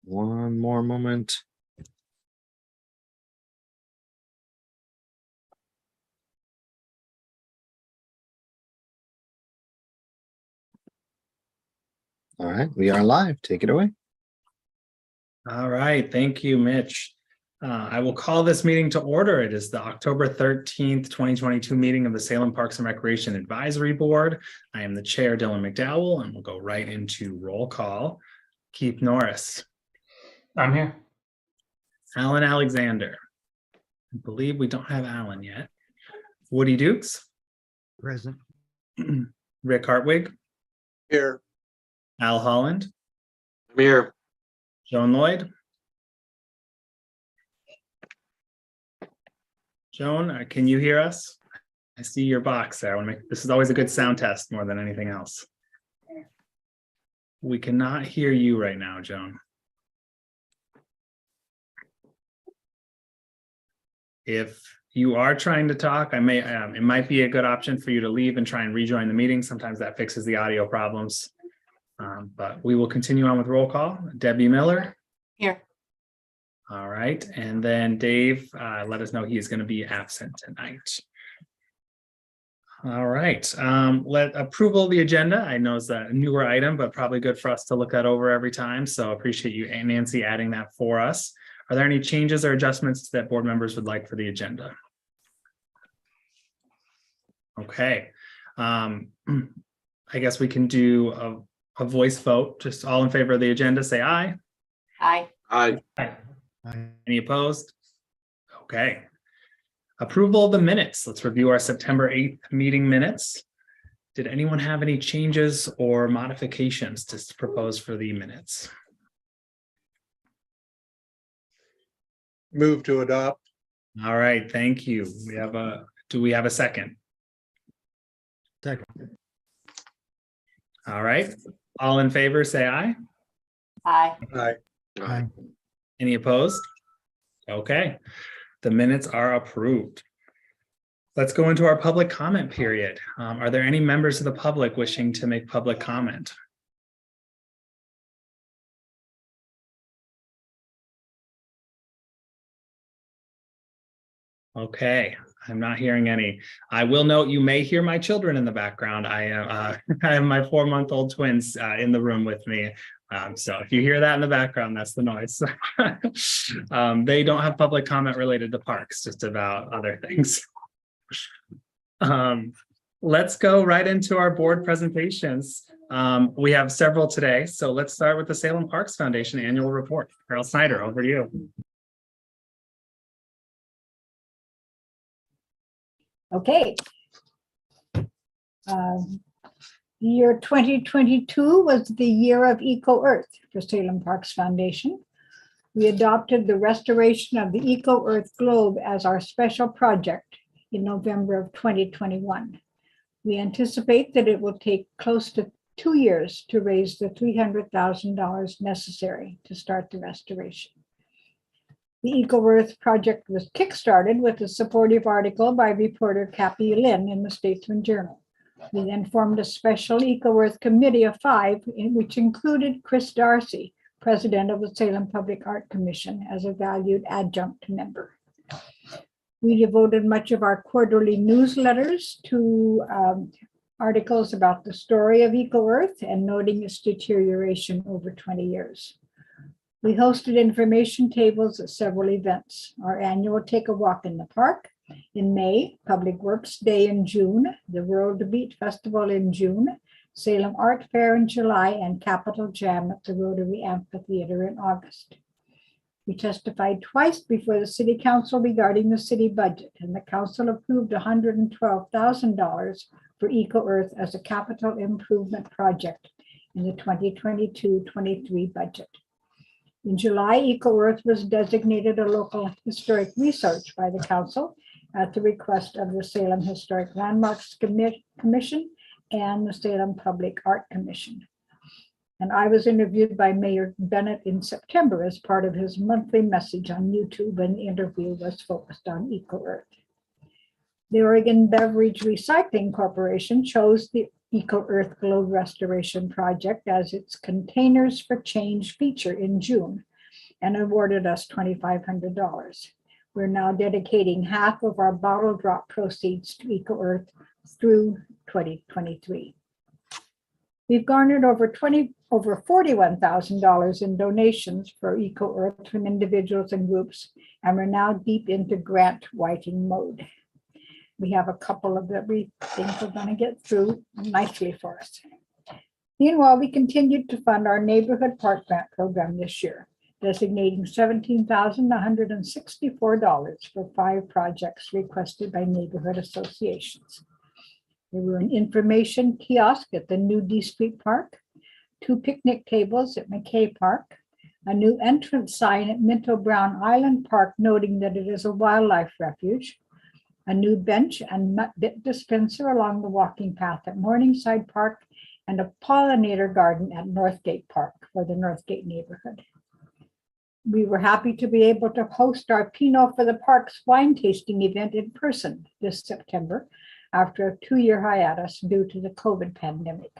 One more moment. All right, we are live. Take it away. All right, thank you, Mitch. I will call this meeting to order. It is the October 13th, 2022 meeting of the Salem Parks and Recreation Advisory Board. I am the chair, Dylan McDowell, and we'll go right into roll call. Keith Norris. I'm here. Alan Alexander. I believe we don't have Alan yet. Woody Dukes. Present. Rick Hartwig. Here. Al Holland. I'm here. Joan Lloyd. Joan, can you hear us? I see your box there. I want to make this is always a good sound test more than anything else. We cannot hear you right now, Joan. If you are trying to talk, it might be a good option for you to leave and try and rejoin the meeting. Sometimes that fixes the audio problems. But we will continue on with roll call. Debbie Miller. Here. All right. And then Dave, let us know he is going to be absent tonight. All right. Let approval of the agenda. I know it's a newer item, but probably good for us to look that over every time. So appreciate you and Nancy adding that for us. Are there any changes or adjustments that board members would like for the agenda? Okay. I guess we can do a voice vote. Just all in favor of the agenda, say aye. Aye. Aye. Any opposed? Okay. Approval of the minutes. Let's review our September 8th meeting minutes. Did anyone have any changes or modifications to propose for the minutes? Move to adopt. All right, thank you. Do we have a second? Second. All right. All in favor, say aye. Aye. Aye. Aye. Any opposed? Okay, the minutes are approved. Let's go into our public comment period. Are there any members of the public wishing to make public comment? Okay, I'm not hearing any. I will note you may hear my children in the background. I have my 4-month-old twins in the room with me. So if you hear that in the background, that's the noise. They don't have public comment related to parks, just about other things. Let's go right into our board presentations. We have several today, so let's start with the Salem Parks Foundation annual report. Carol Snyder, over to you. Okay. The year 2022 was the year of Eco Earth for Salem Parks Foundation. We adopted the restoration of the Eco Earth globe as our special project in November of 2021. We anticipate that it will take close to 2 years to raise the $300,000 necessary to start the restoration. The Eco Earth project was kickstarted with a supportive article by reporter Kappy Lynn in the Statesman Journal. We then formed a special Eco Earth committee of 5, which included Chris Darcy, president of the Salem Public Art Commission, as a valued adjunct member. We devoted much of our quarterly newsletters to articles about the story of Eco Earth and noting its deterioration over 20 years. We hosted information tables at several events. Our annual Take a Walk in the Park in May, Public Works Day in June, the World Beat Festival in June, Salem Art Fair in July, and Capitol Jam at the Rotary Amphitheater in August. We testified twice before the City Council regarding the city budget, and the council approved $112,000 for Eco Earth as a capital improvement project in the 2022-23 budget. In July, Eco Earth was designated a local historic research by the council at the request of the Salem Historic Landmarks Commission and the Salem Public Art Commission. And I was interviewed by Mayor Bennett in September as part of his monthly message on YouTube, and the interview was focused on Eco Earth. The Oregon Beverage Recycling Corporation chose the Eco Earth Globe Restoration Project as its Containers for Change feature in June and awarded us $2,500. We're now dedicating half of our bottle drop proceeds to Eco Earth through 2023. We've garnered over $41,000 in donations for Eco Earth from individuals and groups, and we're now deep into grant writing mode. We have a couple of that we think we're going to get through nicely for us. Meanwhile, we continued to fund our neighborhood park grant program this year, designating $17,164 for 5 projects requested by neighborhood associations. There were an information kiosk at the new D Street Park, 2 picnic tables at McKay Park, a new entrance sign at Minto Brown Island Park noting that it is a wildlife refuge, a new bench and nut bit dispenser along the walking path at Morningside Park, and a pollinator garden at Northgate Park for the Northgate neighborhood. We were happy to be able to host our Pinot for the Parks wine tasting event in person this September after a 2-year hiatus due to the COVID pandemic.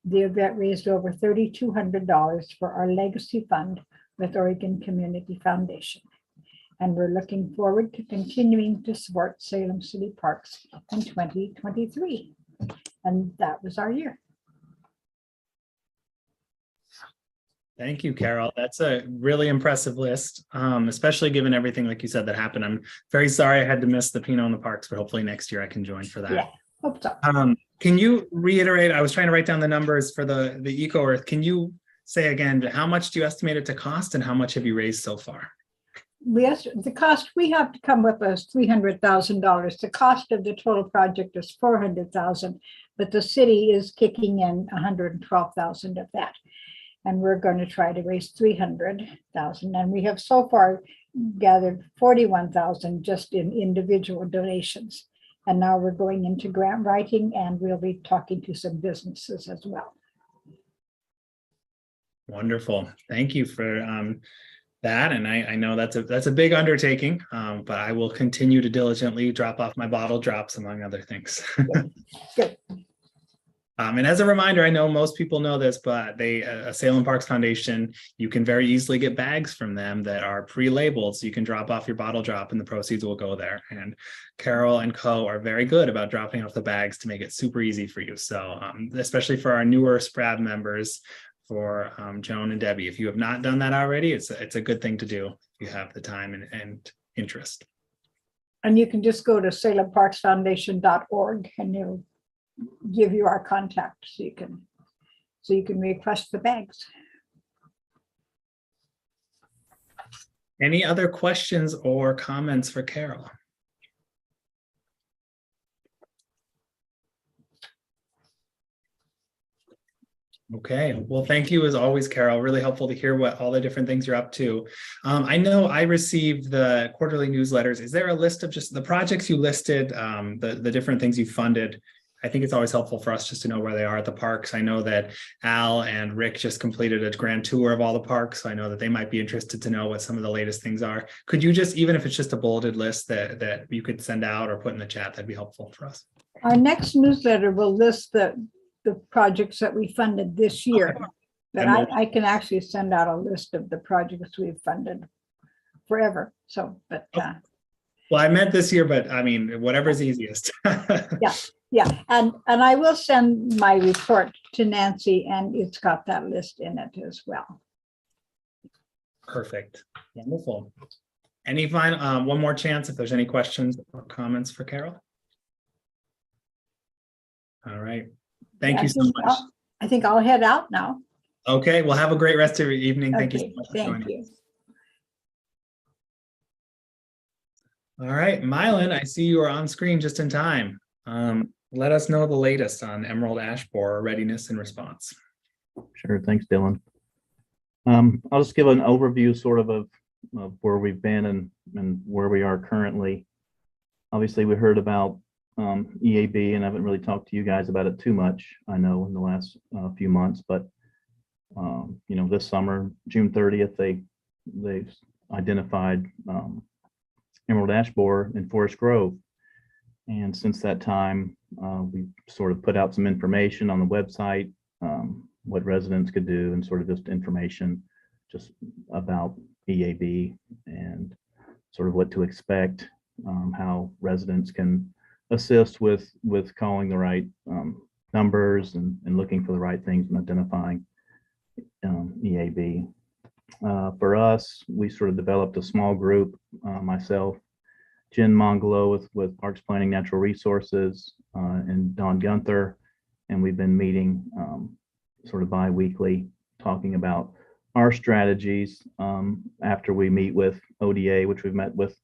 The event raised over $3,200 for our legacy fund with Oregon Community Foundation. And we're looking forward to continuing to support Salem City Parks in 2023. And that was our year. Thank you, Carol. That's a really impressive list, especially given everything, like you said, that happened. I'm very sorry I had to miss the Pinot in the Parks, but hopefully next year I can join for that. Yeah, hope so. Can you reiterate? I was trying to write down the numbers for the Eco Earth. Can you say again, how much do you estimate it to cost and how much have you raised so far? The cost we have to come with is $300,000. The cost of the total project is $400,000, but the city is kicking in $112,000 of that. And we're going to try to raise $300,000. And we have so far gathered $41,000 just in individual donations. And now we're going into grant writing, and we'll be talking to some businesses as well. Wonderful. Thank you for that. And I know that's a big undertaking, but I will continue to diligently drop off my bottle drops, among other things. Good. And as a reminder, I know most people know this, but Salem Parks Foundation, you can very easily get bags from them that are pre-labeled. So you can drop off your bottle drop and the proceeds will go there. And Carol and co are very good about dropping off the bags to make it super easy for you. So especially for our newer SPRAD members, for Joan and Debbie, if you have not done that already, it's a good thing to do if you have the time and interest. And you can just go to salemparksfoundation.org and it'll give you our contact so you can request the bags. Any other questions or comments for Carol? Okay, well, thank you as always, Carol. Really helpful to hear what all the different things you're up to. I know I received the quarterly newsletters. Is there a list of just the projects you listed, the different things you funded? I think it's always helpful for us just to know where they are at the parks. I know that Al and Rick just completed a grand tour of all the parks, so I know that they might be interested to know what some of the latest things are. Could you just, even if it's just a bulleted list that you could send out or put in the chat, that'd be helpful for us. Our next newsletter will list the projects that we funded this year. But I can actually send out a list of the projects we've funded forever. So, but well, I meant this year, but I mean, whatever's easiest. Yeah, and I will send my report to Nancy, and it's got that list in it as well. Perfect. Wonderful. Any final, one more chance if there's any questions or comments for Carol? All right. Thank you so much. I think I'll head out now. Okay, well, have a great rest of your evening. Thank you so much for joining. Thank you. All right, Mylan, I see you are on screen just in time. Let us know the latest on emerald ash borer readiness and response. Sure, thanks, Dylan. I'll just give an overview sort of where we've been and where we are currently. Obviously, we heard about EAB, and I haven't really talked to you guys about it too much, I know, in the last few months, but you know, this summer, June 30th, they identified emerald ash borer in Forest Grove. And since that time, we sort of put out some information on the website, what residents could do, and sort of just information just about EAB and sort of what to expect, how residents can assist with calling the right numbers and looking for the right things and identifying EAB. For us, we sort of developed a small group, myself, Jen Mongolo with Parks Planning Natural Resources, and Don Gunther. And we've been meeting sort of bi-weekly, talking about our strategies after we meet with ODA, which we've met with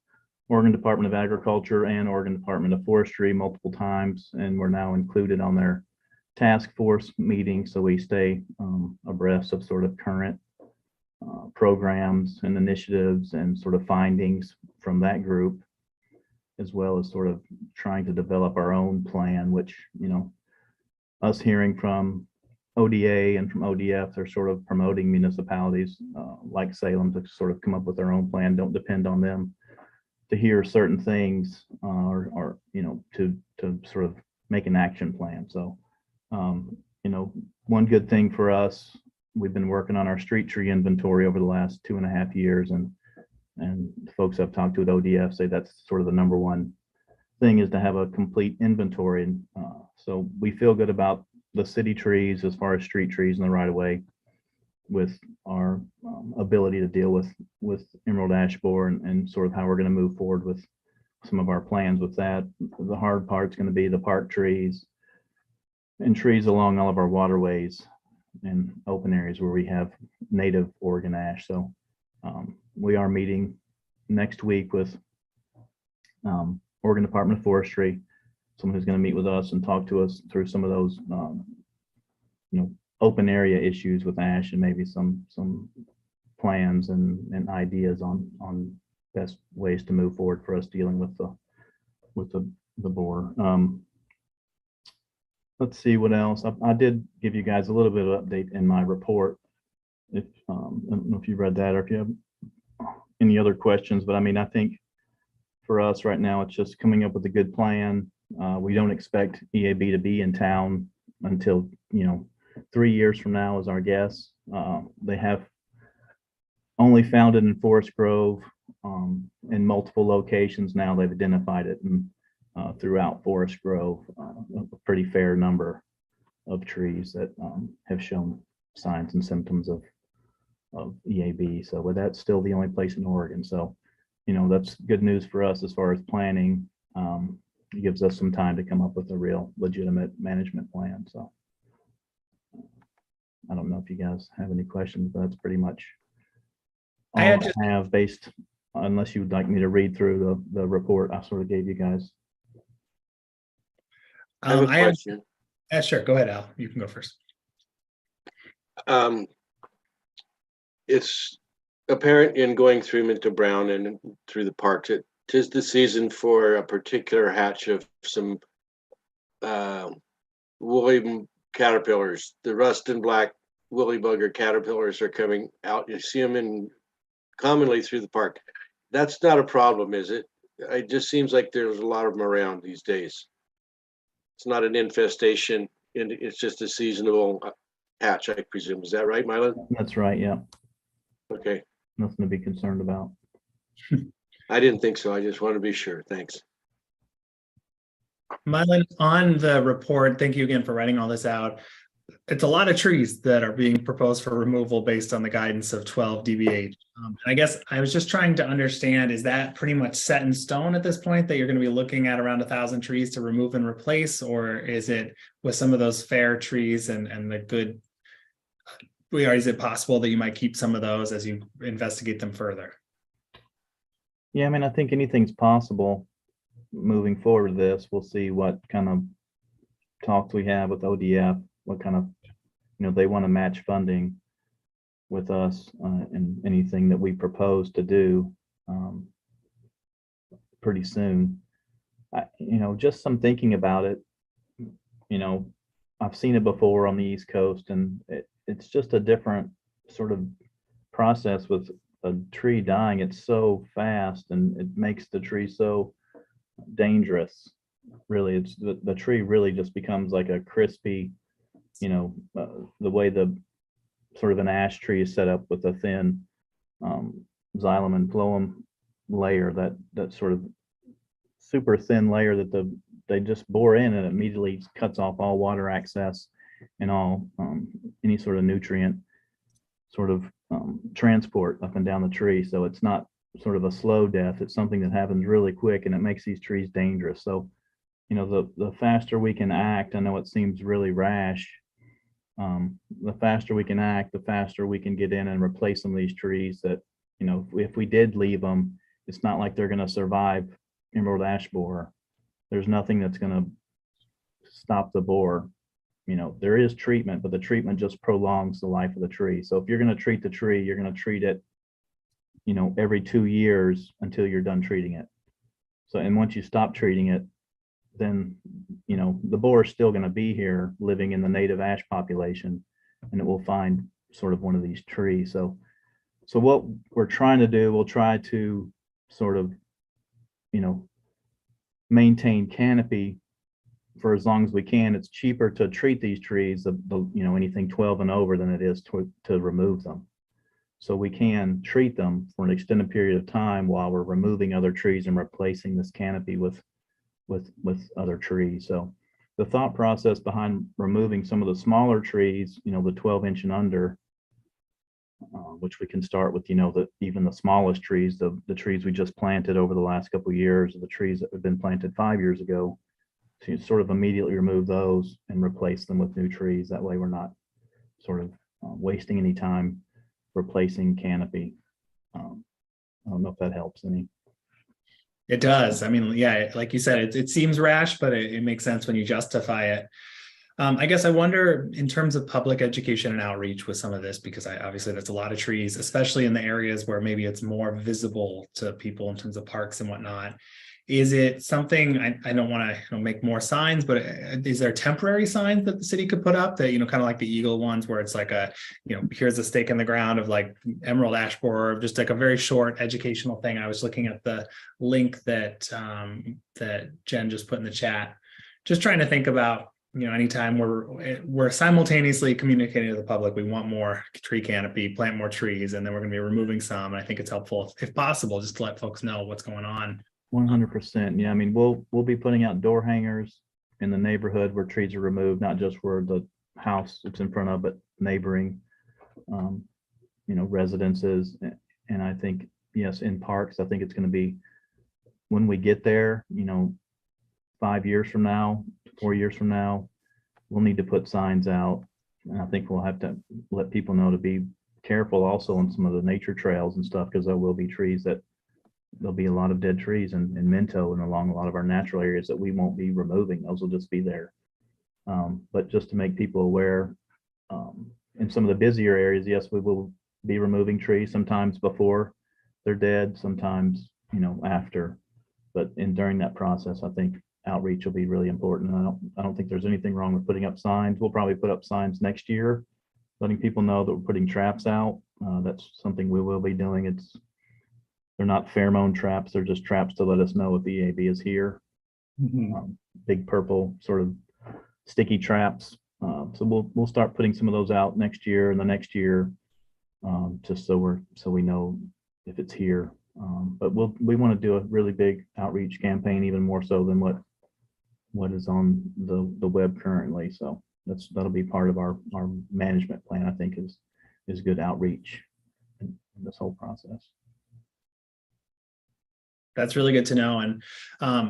Oregon Department of Agriculture and Oregon Department of Forestry multiple times. And we're now included on their task force meeting. So we stay abreast of sort of current programs and initiatives and sort of findings from that group, as well as sort of trying to develop our own plan, which, you know, us hearing from ODA and from ODF, they're sort of promoting municipalities like Salem to sort of come up with their own plan. Don't depend on them to hear certain things or you know, to sort of make an action plan. So, you know, one good thing for us, we've been working on our street tree inventory over the last 2.5 years, and the folks I've talked to at ODF say that's sort of the number one thing, is to have a complete inventory. And so we feel good about the city trees as far as street trees in the right of way, with our ability to deal with emerald ash borer and sort of how we're going to move forward with some of our plans with that. The hard part's going to be the park trees and trees along all of our waterways and open areas where we have native Oregon ash. So we are meeting next week with Oregon Department of Forestry, someone who's going to meet with us and talk to us through some of those, you know, open area issues with ash, and maybe some plans and ideas on best ways to move forward for us dealing with the borer. Let's see what else. I did give you guys a little bit of update in my report. If I don't know if you read that or if you have any other questions, but I mean, I think for us right now, it's just coming up with a good plan. We don't expect EAB to be in town until, you know, 3 years from now is our guess. They have only found it in Forest Grove, in multiple locations now. They've identified it and throughout Forest Grove, a pretty fair number of trees that have shown signs and symptoms of EAB. So, but that's still the only place in Oregon. So, you know, that's good news for us as far as planning. It gives us some time to come up with a real legitimate management plan. So I don't know if you guys have any questions, but that's pretty much all I have, based, unless you would like me to read through the report I sort of gave you guys. I have a question. Sure, go ahead, Al. You can go first. It's apparent in going through Minto Brown and through the parks, it tis the season for a particular hatch of some woolly caterpillars. The rust and black woolly bugger caterpillars are coming out. You see them commonly through the park. That's not a problem, is it? It just seems like there's a lot of them around these days. It's not an infestation, and it's just a seasonal hatch, I presume. Is that right, Mylon? That's right. Yeah. Okay. Nothing to be concerned about. I didn't think so. I just want to be sure. Thanks. Mylan, on the report, thank you again for writing all this out. It's a lot of trees that are being proposed for removal based on the guidance of 12 dBH. I guess I was just trying to understand, is that pretty much set in stone at this point, that you're going to be looking at around 1,000 trees to remove and replace, or is it with some of those fair trees and the good, is it possible that you might keep some of those as you investigate them further? Yeah, I mean, I think anything's possible moving forward with this. We'll see what kind of talks we have with ODF, what kind of, you know, they want to match funding with us in anything that we propose to do pretty soon. You know, just some thinking about it, you know, I've seen it before on the East Coast, and it's just a different sort of process with a tree dying. It's so fast, and it makes the tree so dangerous really, it's the tree really just becomes like a crispy, the way the sort of an ash tree is set up with a thin xylem and phloem layer, that sort of super thin layer that they just bore in and immediately cuts off all water access and all any sort of nutrient sort of transport up and down the tree. So it's not sort of a slow death. It's something that happens really quick, and it makes these trees dangerous. So, the faster we can act, I know it seems really rash. The faster we can act, the faster we can get in and replace some of these trees that, if we did leave them, it's not like they're going to survive emerald ash borer. There's nothing that's going to stop the borer. There is treatment, but the treatment just prolongs the life of the tree. So if you're going to treat the tree, you're going to treat it, every 2 years until you're done treating it. So, and once you stop treating it, then, the borer is still going to be here living in the native ash population, and it will find sort of one of these trees. So what we're trying to do, we'll try to sort of, maintain canopy for as long as we can. It's cheaper to treat these trees, anything 12 and over, than it is to remove them. So we can treat them for an extended period of time while we're removing other trees and replacing this canopy with other trees. So the thought process behind removing some of the smaller trees, the 12-inch and under, which we can start with, even the smallest trees, the trees we just planted over the last couple of years, or the trees that have been planted 5 years ago, to sort of immediately remove those and replace them with new trees. That way we're not sort of wasting any time replacing canopy. I don't know if that helps any. It does. I mean, yeah, like you said, it seems rash, but it makes sense when you justify it. I guess I wonder, in terms of public education and outreach with some of this, because obviously that's a lot of trees, especially in the areas where maybe it's more visible to people in terms of parks and whatnot. Is it something, I don't want to make more signs, but is there temporary signs that the city could put up that, kind of like the Eagle ones, where it's like here's a stake in the ground of like emerald ash borer, just like a very short educational thing. I was looking at the link that Jen just put in the chat, just trying to think about, anytime we're simultaneously communicating to the public, we want more tree canopy, plant more trees, and then we're going to be removing some. And I think it's helpful, if possible, just to let folks know what's going on. 100%. Yeah, I mean, we'll be putting out door hangers in the neighborhood where trees are removed, not just where the house it's in front of, but neighboring, residences. And I think, yes, in parks, I think it's going to be, when we get there, 5 years from now, 4 years from now, we'll need to put signs out. And I think we'll have to let people know to be careful also on some of the nature trails and stuff, because there will be trees that there'll be a lot of dead trees in Minto and along a lot of our natural areas that we won't be removing. Those will just be there. But just to make people aware, in some of the busier areas, yes, we will be removing trees sometimes before they're dead, sometimes, after. But during that process, I think outreach will be really important. I don't think there's anything wrong with putting up signs. We'll probably put up signs next year, letting people know that we're putting traps out. That's something we will be doing. They're not pheromone traps. They're just traps to let us know if EAB is here. Big purple sort of sticky traps. So we'll start putting some of those out next year and the next year, just so we know if it's here. But we want to do a really big outreach campaign, even more so than what is on the web currently. So that'll be part of our management plan. I think is good outreach in this whole process. That's really good to know. And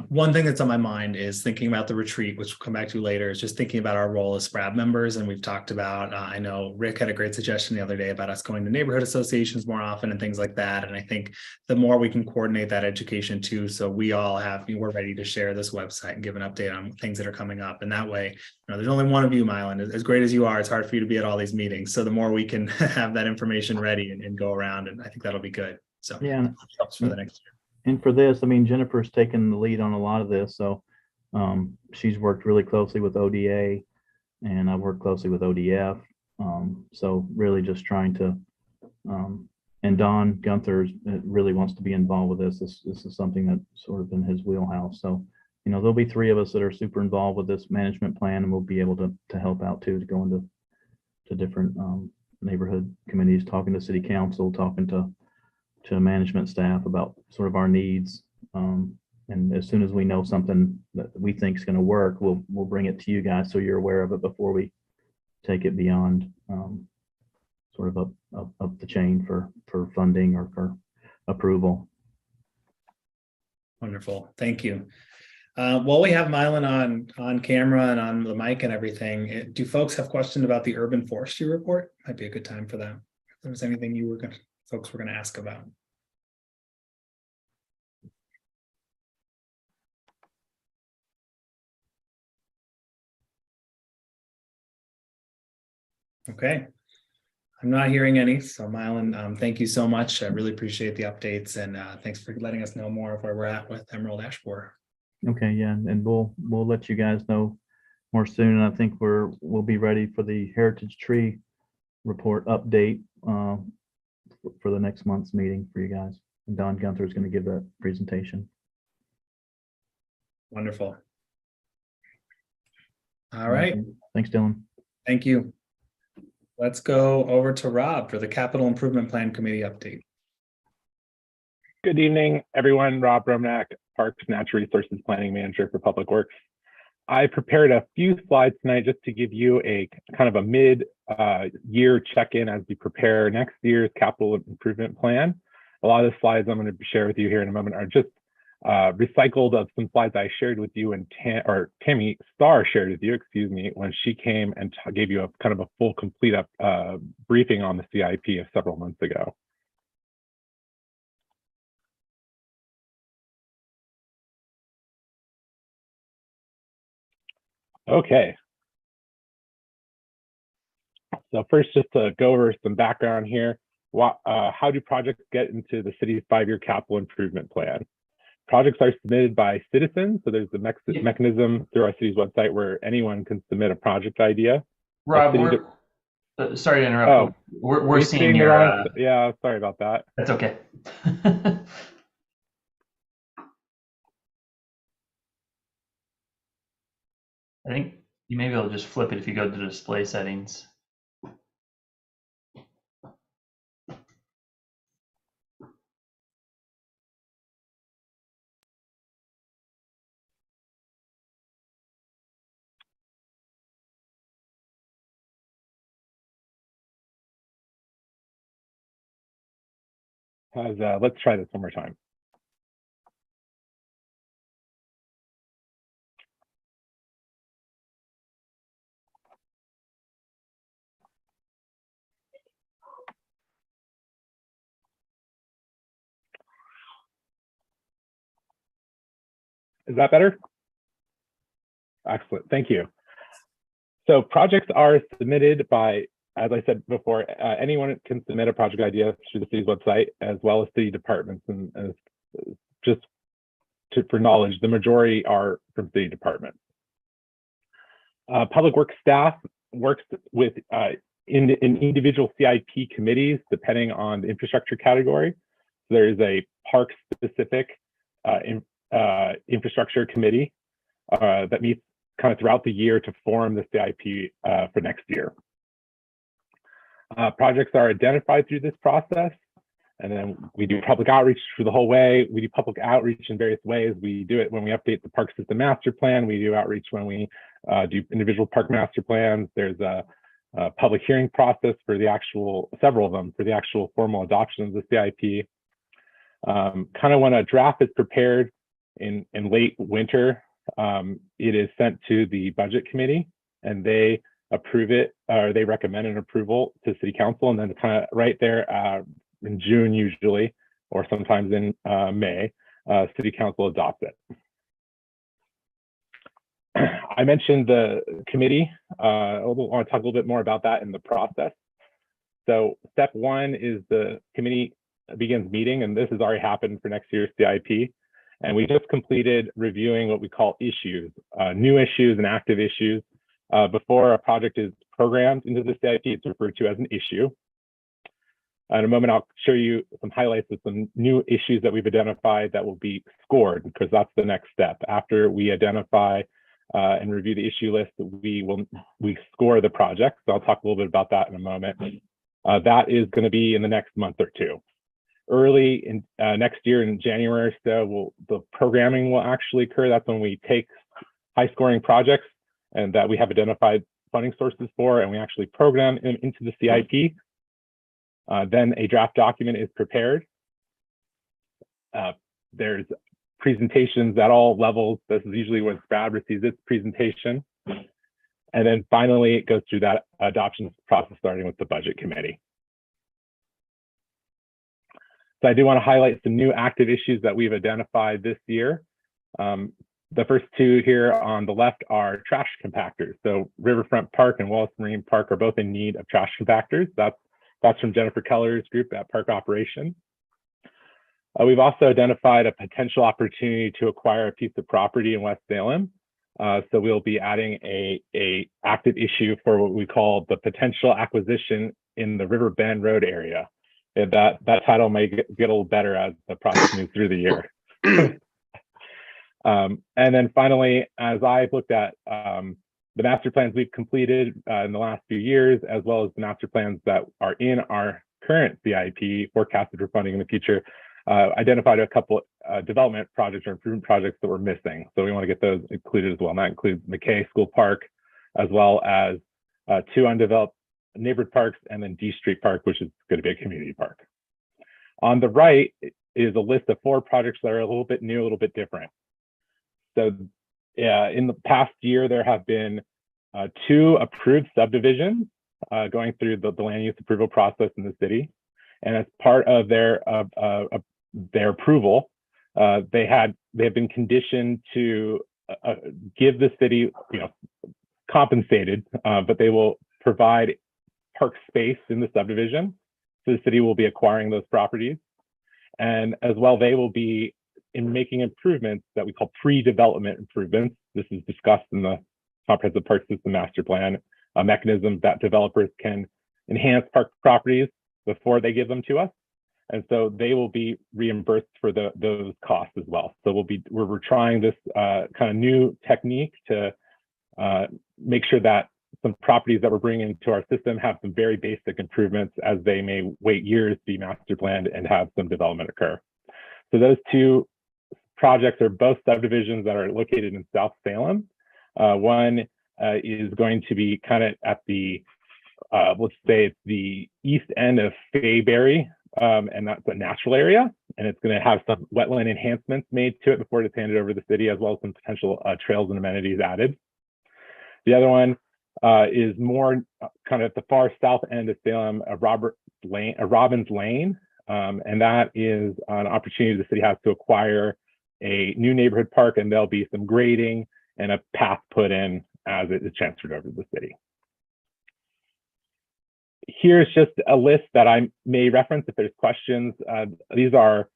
one thing that's on my mind is thinking about the retreat, which we'll come back to later, is just thinking about our role as SPRAB members. And we've talked about, I know Rick had a great suggestion the other day about us going to neighborhood associations more often and things like that. And I think the more we can coordinate that education too, so we're ready to share this website and give an update on things that are coming up. And that way, there's only one of you, Mylan. As great as you are, it's hard for you to be at all these meetings. So the more we can have that information ready and go around, and I think that'll be good. So yeah, helps for the next year. And for this, I mean, Jennifer's taken the lead on a lot of this. So she's worked really closely with ODA, and I've worked closely with ODF. So really just trying to, and Don Gunther really wants to be involved with this. This is something that's sort of in his wheelhouse. So there'll be three of us that are super involved with this management plan, and we'll be able to help out too, to go into different neighborhood committees, talking to city council, talking to management staff about sort of our needs. And as soon as we know something that we think is going to work, we'll bring it to you guys so you're aware of it before we take it beyond sort of up the chain for funding or for approval. Wonderful. Thank you. While we have Mylan on camera and on the mic and everything, do folks have questions about the urban forestry report? Might be a good time for that. If there was anything folks were going to ask about. Okay. I'm not hearing any. So Mylan, thank you so much. I really appreciate the updates, and thanks for letting us know more of where we're at with Emerald Ash Borer. Okay, yeah, and we'll let you guys know more soon. And I think we'll be ready for the heritage tree report update for the next month's meeting for you guys. And Don Gunther is going to give that presentation. Wonderful. All right. Thanks, Dylan. Thank you. Let's go over to Rob for the Capital Improvement Plan Committee update. Good evening, everyone. Rob Romanak, Parks Natural Resources Planning Manager for Public Works. I prepared a few slides tonight just to give you a kind of a mid-year check-in as we prepare next year's capital improvement plan. A lot of the slides I'm going to share with you here in a moment are just recycled of some slides I shared with you, and Tammy Starr shared with you, excuse me, when she came and gave you a kind of a full, complete briefing on the CIP several months ago. Okay. So first, just to go over some background here, how do projects get into the city's 5-year capital improvement plan? Projects are submitted by citizens, so there's the mechanism through our city's website where anyone can submit a project idea. Rob, sorry to interrupt. Oh, we're seeing your. Yeah, sorry about that. That's okay. I think you may be able to just flip it if you go to display settings. Let's try this one more time. Is that better? Excellent, thank you. So projects are submitted by, as I said before, anyone can submit a project idea through the city's website, as well as city departments. And just for knowledge, the majority are from city departments. Public Works staff works with in individual CIP committees, depending on the infrastructure category. So there is a park-specific infrastructure committee that meets kind of throughout the year to form the CIP for next year. Projects are identified through this process, and then we do public outreach through the whole way. We do public outreach in various ways. We do it when we update the park system master plan. We do outreach when we do individual park master plans. There's a public hearing process for the several of them, for the actual formal adoption of the CIP. Kind of when a draft is prepared in late winter, it is sent to the budget committee, and they approve it, or they recommend an approval to city council, and then kind of right there in June usually, or sometimes in May, city council adopts it. I mentioned the committee. I want to talk a little bit more about that in the process. So step one is the committee begins meeting, and this has already happened for next year's CIP. And we just completed reviewing what we call issues, new issues and active issues. Before a project is programmed into the CIP, it's referred to as an issue. In a moment, I'll show you some highlights of some new issues that we've identified that will be scored, because that's the next step. After we identify and review the issue list, we score the project. So I'll talk a little bit about that in a moment. That is going to be in the next month or two. Early in next year in January or so, the programming will actually occur. That's when we take high scoring projects and that we have identified funding sources for, and we actually program them into the CIP. Then a draft document is prepared. There's presentations at all levels. This is usually when SPAD receives its presentation. And then finally, it goes through that adoption process, starting with the budget committee. So I do want to highlight some new active issues that we've identified this year. The first two here on the left are trash compactors. So Riverfront Park and Wallace Marine Park are both in need of trash compactors. That's from Jennifer Keller's group at Park Operations. We've also identified a potential opportunity to acquire a piece of property in West Salem. So we'll be adding a active issue for what we call the potential acquisition in the River Bend Road area. And that title may get a little better as the process moves through the year. And then finally, as I've looked at the master plans we've completed in the last few years, as well as the master plans that are in our current CIP forecasted for funding in the future, identified a couple development projects or improvement projects that were missing. So we want to get those included as well. And that includes McKay School Park, as well as 2 undeveloped neighborhood parks, and then D Street Park, which is going to be a community park. On the right is a list of 4 projects that are a little bit new, a little bit different. So in the past year, there have been 2 approved subdivisions going through the land use approval process in the city. And as part of their approval, they have been conditioned to give the city, compensated, but they will provide park space in the subdivision. So the city will be acquiring those properties. And as well, they will be making improvements that we call pre-development improvements. This is discussed in the Comprehensive Park System Master Plan, a mechanism that developers can enhance park properties before they give them to us. And so they will be reimbursed for those costs as well. So we're trying this kind of new technique to make sure that some properties that we're bringing into our system have some very basic improvements, as they may wait years to be master planned and have some development occur. So those 2 projects are both subdivisions that are located in South Salem. One is going to be kind of at the, let's say it's the east end of Fayberry, and that's a natural area. And it's going to have some wetland enhancements made to it before it's handed over to the city, as well as some potential trails and amenities added. The other one is more kind of at the far south end of Salem, Robbins Lane. And that is an opportunity the city has to acquire a new neighborhood park, and there'll be some grading and a path put in as it is transferred over to the city. Here's just a list that I may reference if there's questions. These are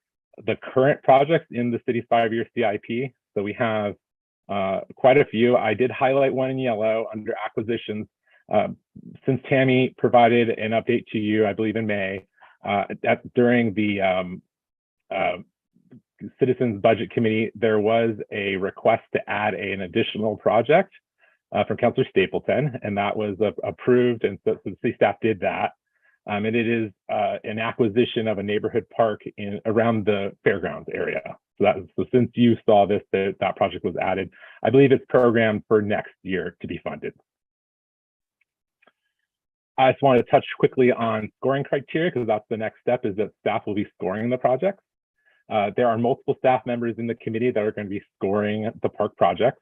the current projects in the city's 5-year CIP. So we have quite a few. I did highlight one in yellow under acquisitions. Since Tammy provided an update to you, I believe in May, during the Citizens Budget Committee, there was a request to add an additional project from Councilor Stapleton, and that was approved, and so the city staff did that. And it is an acquisition of a neighborhood park around the fairgrounds area. So since you saw this, that project was added. I believe it's programmed for next year to be funded. I just want to touch quickly on scoring criteria, because that's the next step, is that staff will be scoring the projects. There are multiple staff members in the committee that are going to be scoring the park projects.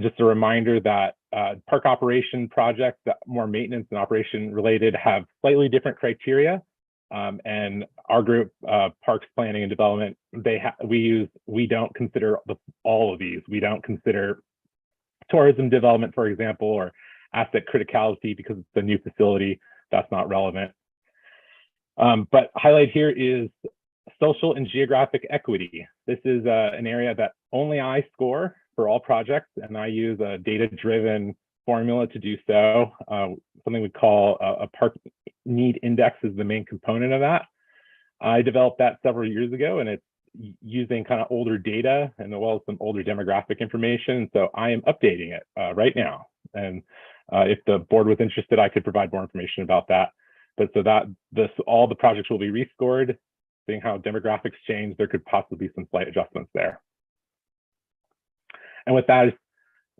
Just a reminder that park operation projects that more maintenance and operation related have slightly different criteria. And our group, Parks Planning and Development, we don't consider all of these. We don't consider tourism development, for example, or asset criticality because it's a new facility. That's not relevant. But highlight here is social and geographic equity. This is an area that only I score for all projects, and I use a data-driven formula to do so, something we call a park need index is the main component of that. I developed that several years ago, and it's using kind of older data and as well as some older demographic information. So I am updating it right now. And if the board was interested, I could provide more information about that. But so that all the projects will be rescored, seeing how demographics change, there could possibly be some slight adjustments there. And with that,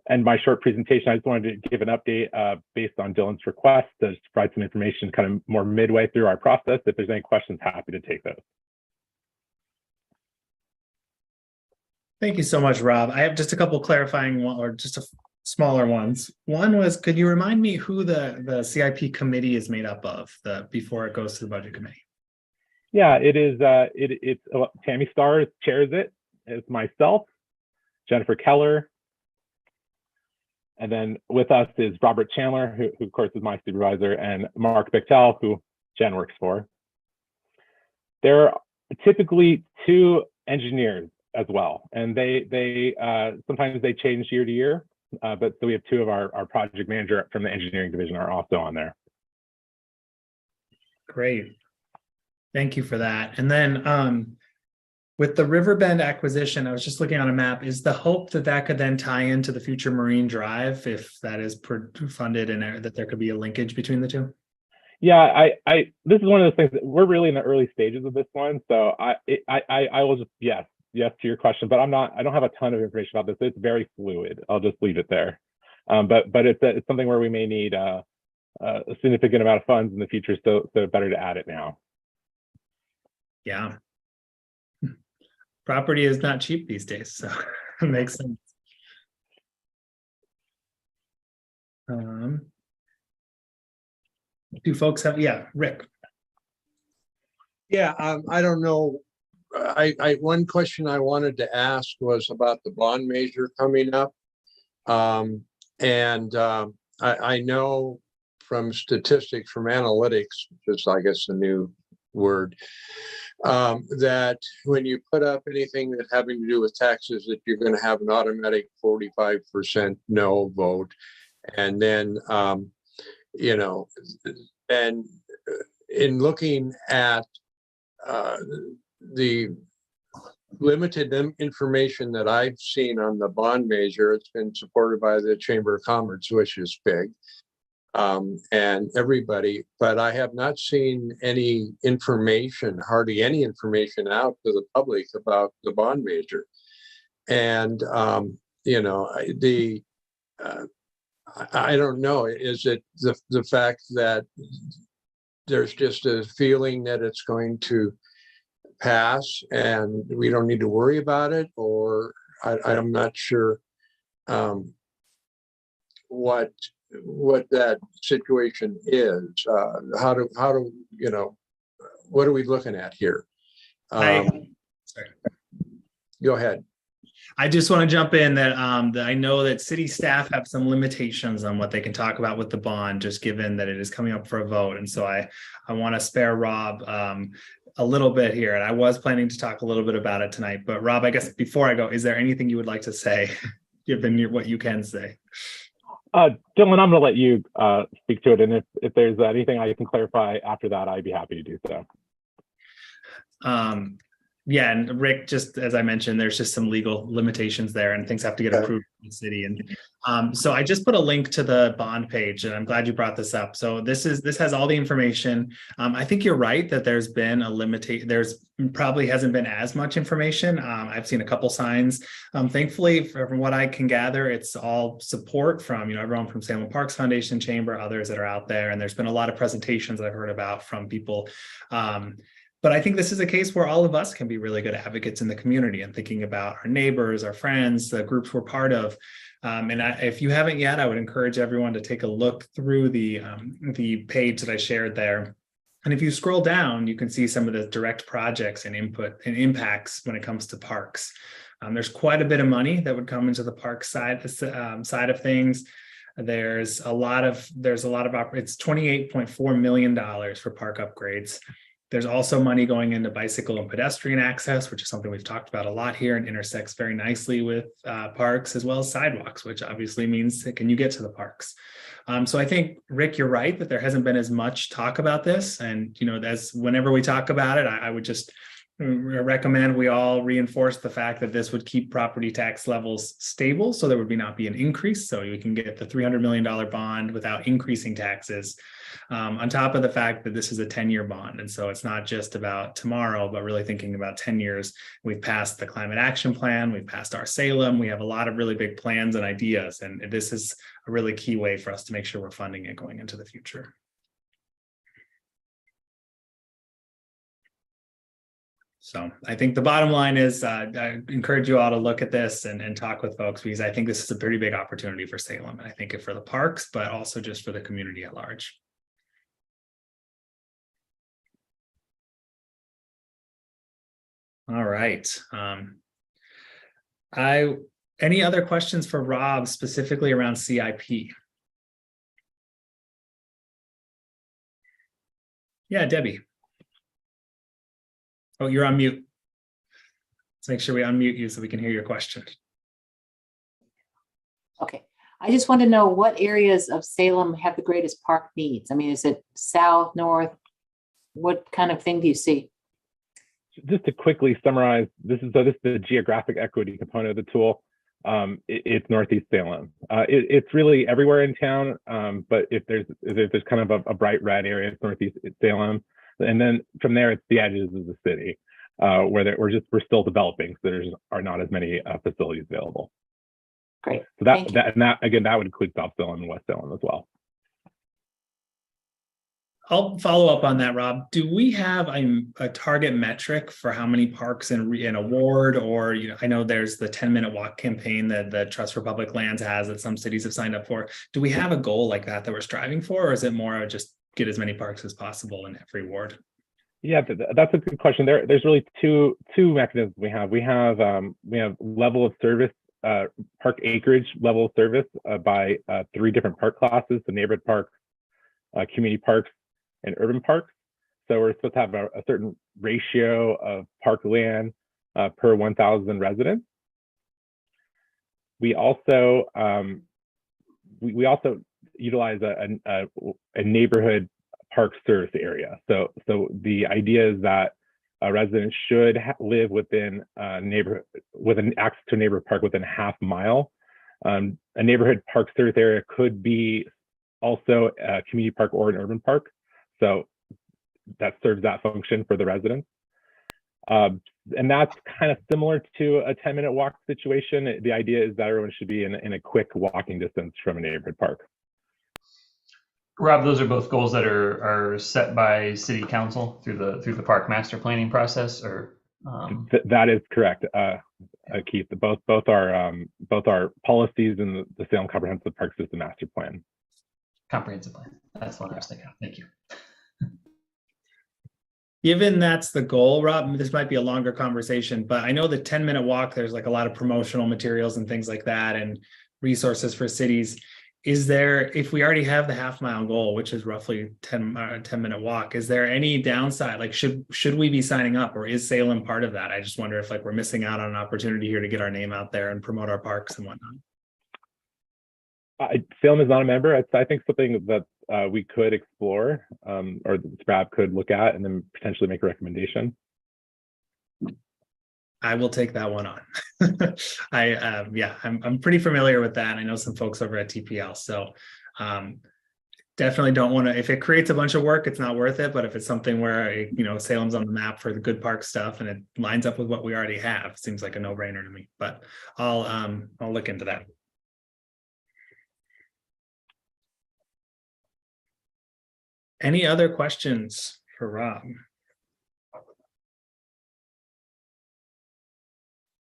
and my short presentation, I just wanted to give an update based on Dylan's request to just provide some information kind of more midway through our process. If there's any questions, happy to take those. Thank you so much, Rob. I have just a couple clarifying or just smaller ones. One was, could you remind me who the CIP committee is made up of before it goes to the budget committee? Yeah, it is. It's Tammy Starr chairs it. It's myself, Jennifer Keller, and then with us is Robert Chandler, who of course is my supervisor, and Mark Bechtel, who Jen works for. There are typically 2 engineers as well, and they sometimes they change year to year, but so we have 2 of our project manager from the engineering division are also on there. Great. Thank you for that. And then with the Riverbend acquisition, I was just looking on a map. Is the hope that that could then tie into the future Marine Drive if that is funded and that there could be a linkage between the 2? Yeah, this is one of those things that we're really in the early stages of this one. So I will just, yes to your question, but I don't have a ton of information about this. It's very fluid. I'll just leave it there. But it's something where we may need a significant amount of funds in the future. So better to add it now. Yeah. Property is not cheap these days, so it makes sense. Do folks have, Rick? Yeah, I don't know. One question I wanted to ask was about the bond measure coming up. I know from statistics, from analytics, which is I guess the new word, that when you put up anything that having to do with taxes, that you're going to have an automatic 45% no vote. And then, and in looking at the limited information that I've seen on the bond measure, it's been supported by the Chamber of Commerce, which is big. And everybody, but I have not seen any information, hardly any information out to the public about the bond measure. And, I don't know, is it the fact that there's just a feeling that it's going to pass and we don't need to worry about it, or I'm not sure what that situation is. How do what are we looking at here? Sorry. Go ahead. I just want to jump in that I know that city staff have some limitations on what they can talk about with the bond, just given that it is coming up for a vote. And so I want to spare Rob a little bit here. And I was planning to talk a little bit about it tonight. But Rob, I guess before I go, is there anything you would like to say, given what you can say? Dylan, I'm going to let you speak to it. And if there's anything I can clarify after that, I'd be happy to do so. Yeah, and Rick, just as I mentioned, there's just some legal limitations there and things have to get approved in the city. And so I just put a link to the bond page, and I'm glad you brought this up. So this has all the information. I think you're right that there's been a limitation. There's probably hasn't been as much information. I've seen a couple signs. Thankfully, from what I can gather, it's all support from everyone from Salem Parks Foundation, Chamber, others that are out there. And there's been a lot of presentations I've heard about from people. But I think this is a case where all of us can be really good advocates in the community and thinking about our neighbors, our friends, the groups we're part of. If you haven't yet, I would encourage everyone to take a look through the page that I shared there. And if you scroll down, you can see some of the direct projects and input and impacts when it comes to parks. There's quite a bit of money that would come into the park side of things. It's $28.4 million for park upgrades. There's also money going into bicycle and pedestrian access, which is something we've talked about a lot here and intersects very nicely with parks, as well as sidewalks, which obviously means can you get to the parks? So I think, Rick, you're right that there hasn't been as much talk about this. And, as whenever we talk about it, I would just recommend we all reinforce the fact that this would keep property tax levels stable, so there would not be an increase. So we can get the $300 million bond without increasing taxes, on top of the fact that this is a 10-year bond. And so it's not just about tomorrow, but really thinking about 10 years. We've passed the climate action plan. We've passed our Salem. We have a lot of really big plans and ideas. And this is a really key way for us to make sure we're funding it going into the future. So I think the bottom line is I encourage you all to look at this and talk with folks, because I think this is a pretty big opportunity for Salem. And I think it for the parks, but also just for the community at large. All right. Any other questions for Rob specifically around CIP? Yeah, Debbie. Oh, you're on mute. Let's make sure we unmute you so we can hear your question. Okay. I just want to know what areas of Salem have the greatest park needs. I mean, is it south, north? What kind of thing do you see? Just to quickly summarize, this is the geographic equity component of the tool. It's Northeast Salem. It's really everywhere in town, but if there's kind of a bright red area, it's Northeast Salem. And then from there, it's the edges of the city, where we're still developing, so there are not as many facilities available. Great. So that would include South Salem and West Salem as well. I'll follow up on that, Rob. Do we have a target metric for how many parks in a ward, or I know there's the 10-minute walk campaign that the Trust for Public Lands has that some cities have signed up for. Do we have a goal like that we're striving for, or is it more of just get as many parks as possible in every ward? Yeah, that's a good question. There's really two mechanisms we have. We have level of service, park acreage level of service by 3 different park classes: the neighborhood parks, community parks, and urban parks. So we're supposed to have a certain ratio of park land per 1,000 residents. We also utilize a neighborhood park service area. So the idea is that a resident should live within a neighborhood with an access to a neighborhood park within a half mile. A neighborhood park service area could be also a community park or an urban park. So that serves that function for the residents. And that's kind of similar to a 10-minute walk situation. The idea is that everyone should be in a quick walking distance from a neighborhood park. Rob, those are both goals that are set by City Council through the park master planning process, or that is correct, Keith. Both our policies and the Salem Comprehensive Park System Master Plan. Comprehensive plan. That's what I was thinking of. Thank you. Given that's the goal, Rob, this might be a longer conversation, but I know the 10-minute walk, there's like a lot of promotional materials and things like that and resources for cities. Is there, if we already have the half-mile goal, which is roughly 10-minute walk, is there any downside? Like, should we be signing up, or is Salem part of that? I just wonder if we're missing out on an opportunity here to get our name out there and promote our parks and whatnot. Salem is not a member. I think something that we could explore, or the SPRAB could look at, and then potentially make a recommendation. I will take that one on. I'm pretty familiar with that. I know some folks over at TPL, so definitely don't want to. If it creates a bunch of work, it's not worth it. But if it's something where Salem's on the map for the good park stuff and it lines up with what we already have, it seems like a no-brainer to me. But I'll look into that. Any other questions for Rob?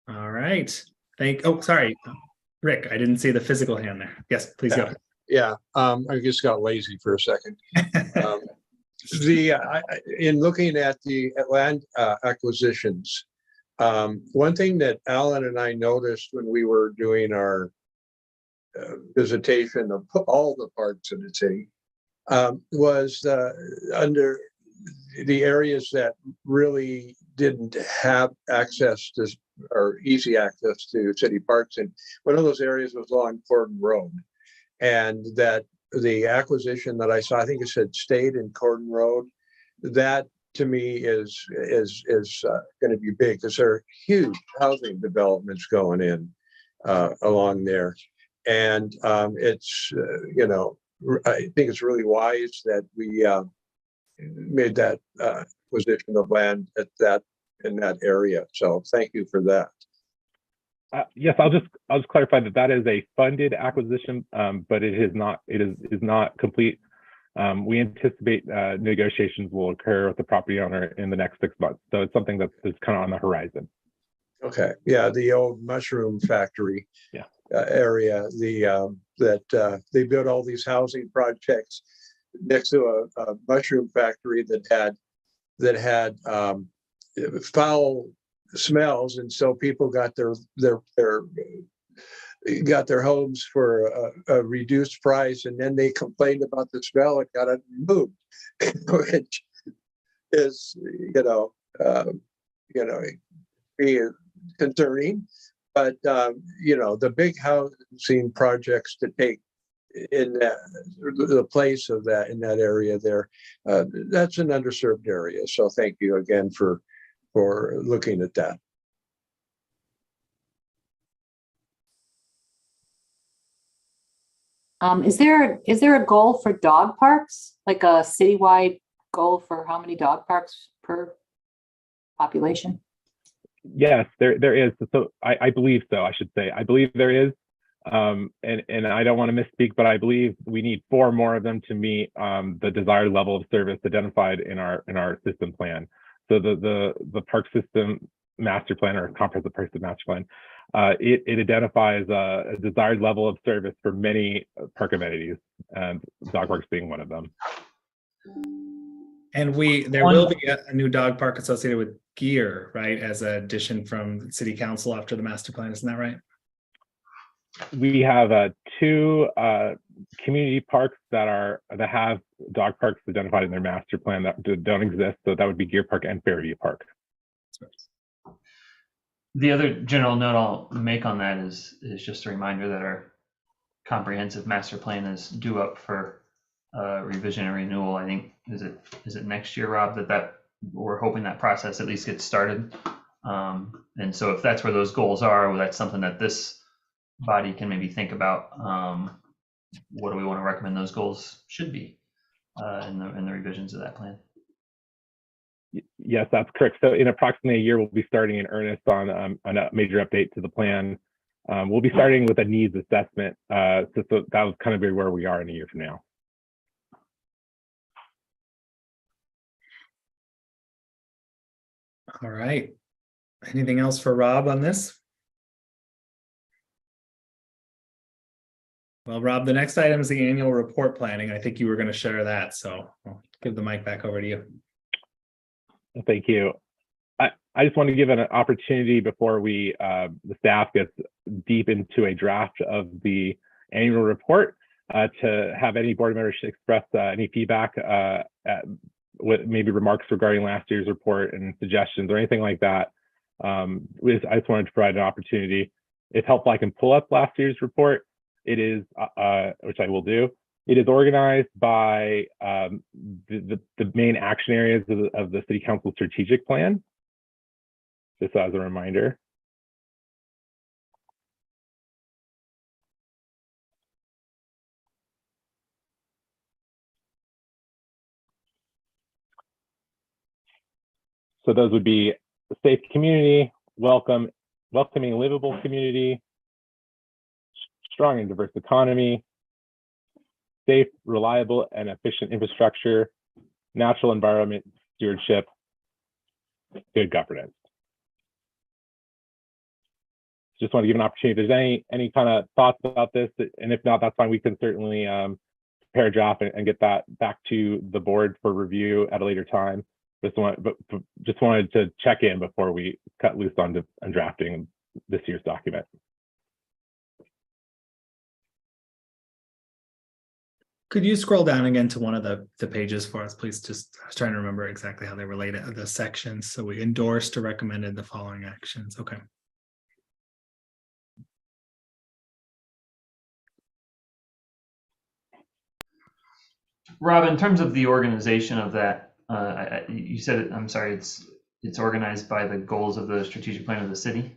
All right. Sorry, Rick, I didn't see the physical hand there. Yes, please go. Yeah, I just got lazy for a second. In looking at the land acquisitions, one thing that Alan and I noticed when we were doing our visitation of all the parks in the city was under the areas that really didn't have access to or easy access to city parks. And one of those areas was along Corden Road. And that the acquisition that I saw, I think it said State and Corden Road, that to me is going to be big because there are huge housing developments going in along there. And it's, you know, I think it's really wise that we made that acquisition of land at that in that area. So thank you for that. Yes, I'll just clarify that that is a funded acquisition, but it is not complete. We anticipate negotiations will occur with the property owner in the next 6 months. So it's something that is kind of on the horizon. Okay, yeah, the old mushroom factory Yeah. Area, that they built all these housing projects next to a mushroom factory that had foul smells, and so people got their homes for a reduced price, and then they complained about the smell and got it removed, which is be concerning. But the big housing projects to take in the place of that in that area there, that's an underserved area. So thank you again for looking at that. Is there a goal for dog parks, like a citywide goal for how many dog parks per population? Yes, there is. So I believe so. I should say I believe there is, and I don't want to misspeak, but I believe we need 4 more of them to meet the desired level of service identified in our system plan. So the park system master plan, or comprehensive park system master plan, it identifies a desired level of service for many park amenities, and dog parks being one of them. And there will be a new dog park associated with gear, right? As an addition from city council after the master plan, isn't that right? We have 2 community parks that have dog parks identified in their master plan that don't exist. So that would be Gear Park and Fairview Park. The other general note I'll make on that is just a reminder that our comprehensive master plan is due up for revision and renewal. I think is it next year, Rob, that we're hoping that process at least gets started. And so if that's where those goals are, well, that's something that this body can maybe think about. What do we want to recommend those goals should be in the revisions of that plan? Yes, that's correct. So in approximately a year, we'll be starting in earnest on a major update to the plan. We'll be starting with a needs assessment. So that was kind of where we are in a year from now. All right. Anything else for Rob on this? Well, Rob, the next item is the annual report planning. I think you were going to share that, so I'll give the mic back over to you. Thank you. I just want to give an opportunity before the staff gets deep into a draft of the annual report to have any board members express any feedback, with maybe remarks regarding last year's report and suggestions or anything like that. I just wanted to provide an opportunity. If helpful, I can pull up last year's report. It is, which I will do. It is organized by the main action areas of the City Council strategic plan, just as a reminder. So those would be a safe community, welcoming and livable community, strong and diverse economy, safe, reliable, and efficient infrastructure, natural environment stewardship, good governance. Just want to give an opportunity if there's any kind of thoughts about this, and if not, that's fine. We can certainly prepare a draft and get that back to the board for review at a later time. Just wanted to check in before we cut loose on drafting this year's document. Could you scroll down again to one of the pages for us, please? Just, I was trying to remember exactly how they relate to the sections. So we endorsed or recommended the following actions. Okay. Rob, in terms of the organization of that, you said it, I'm sorry, it's organized by the goals of the strategic plan of the city.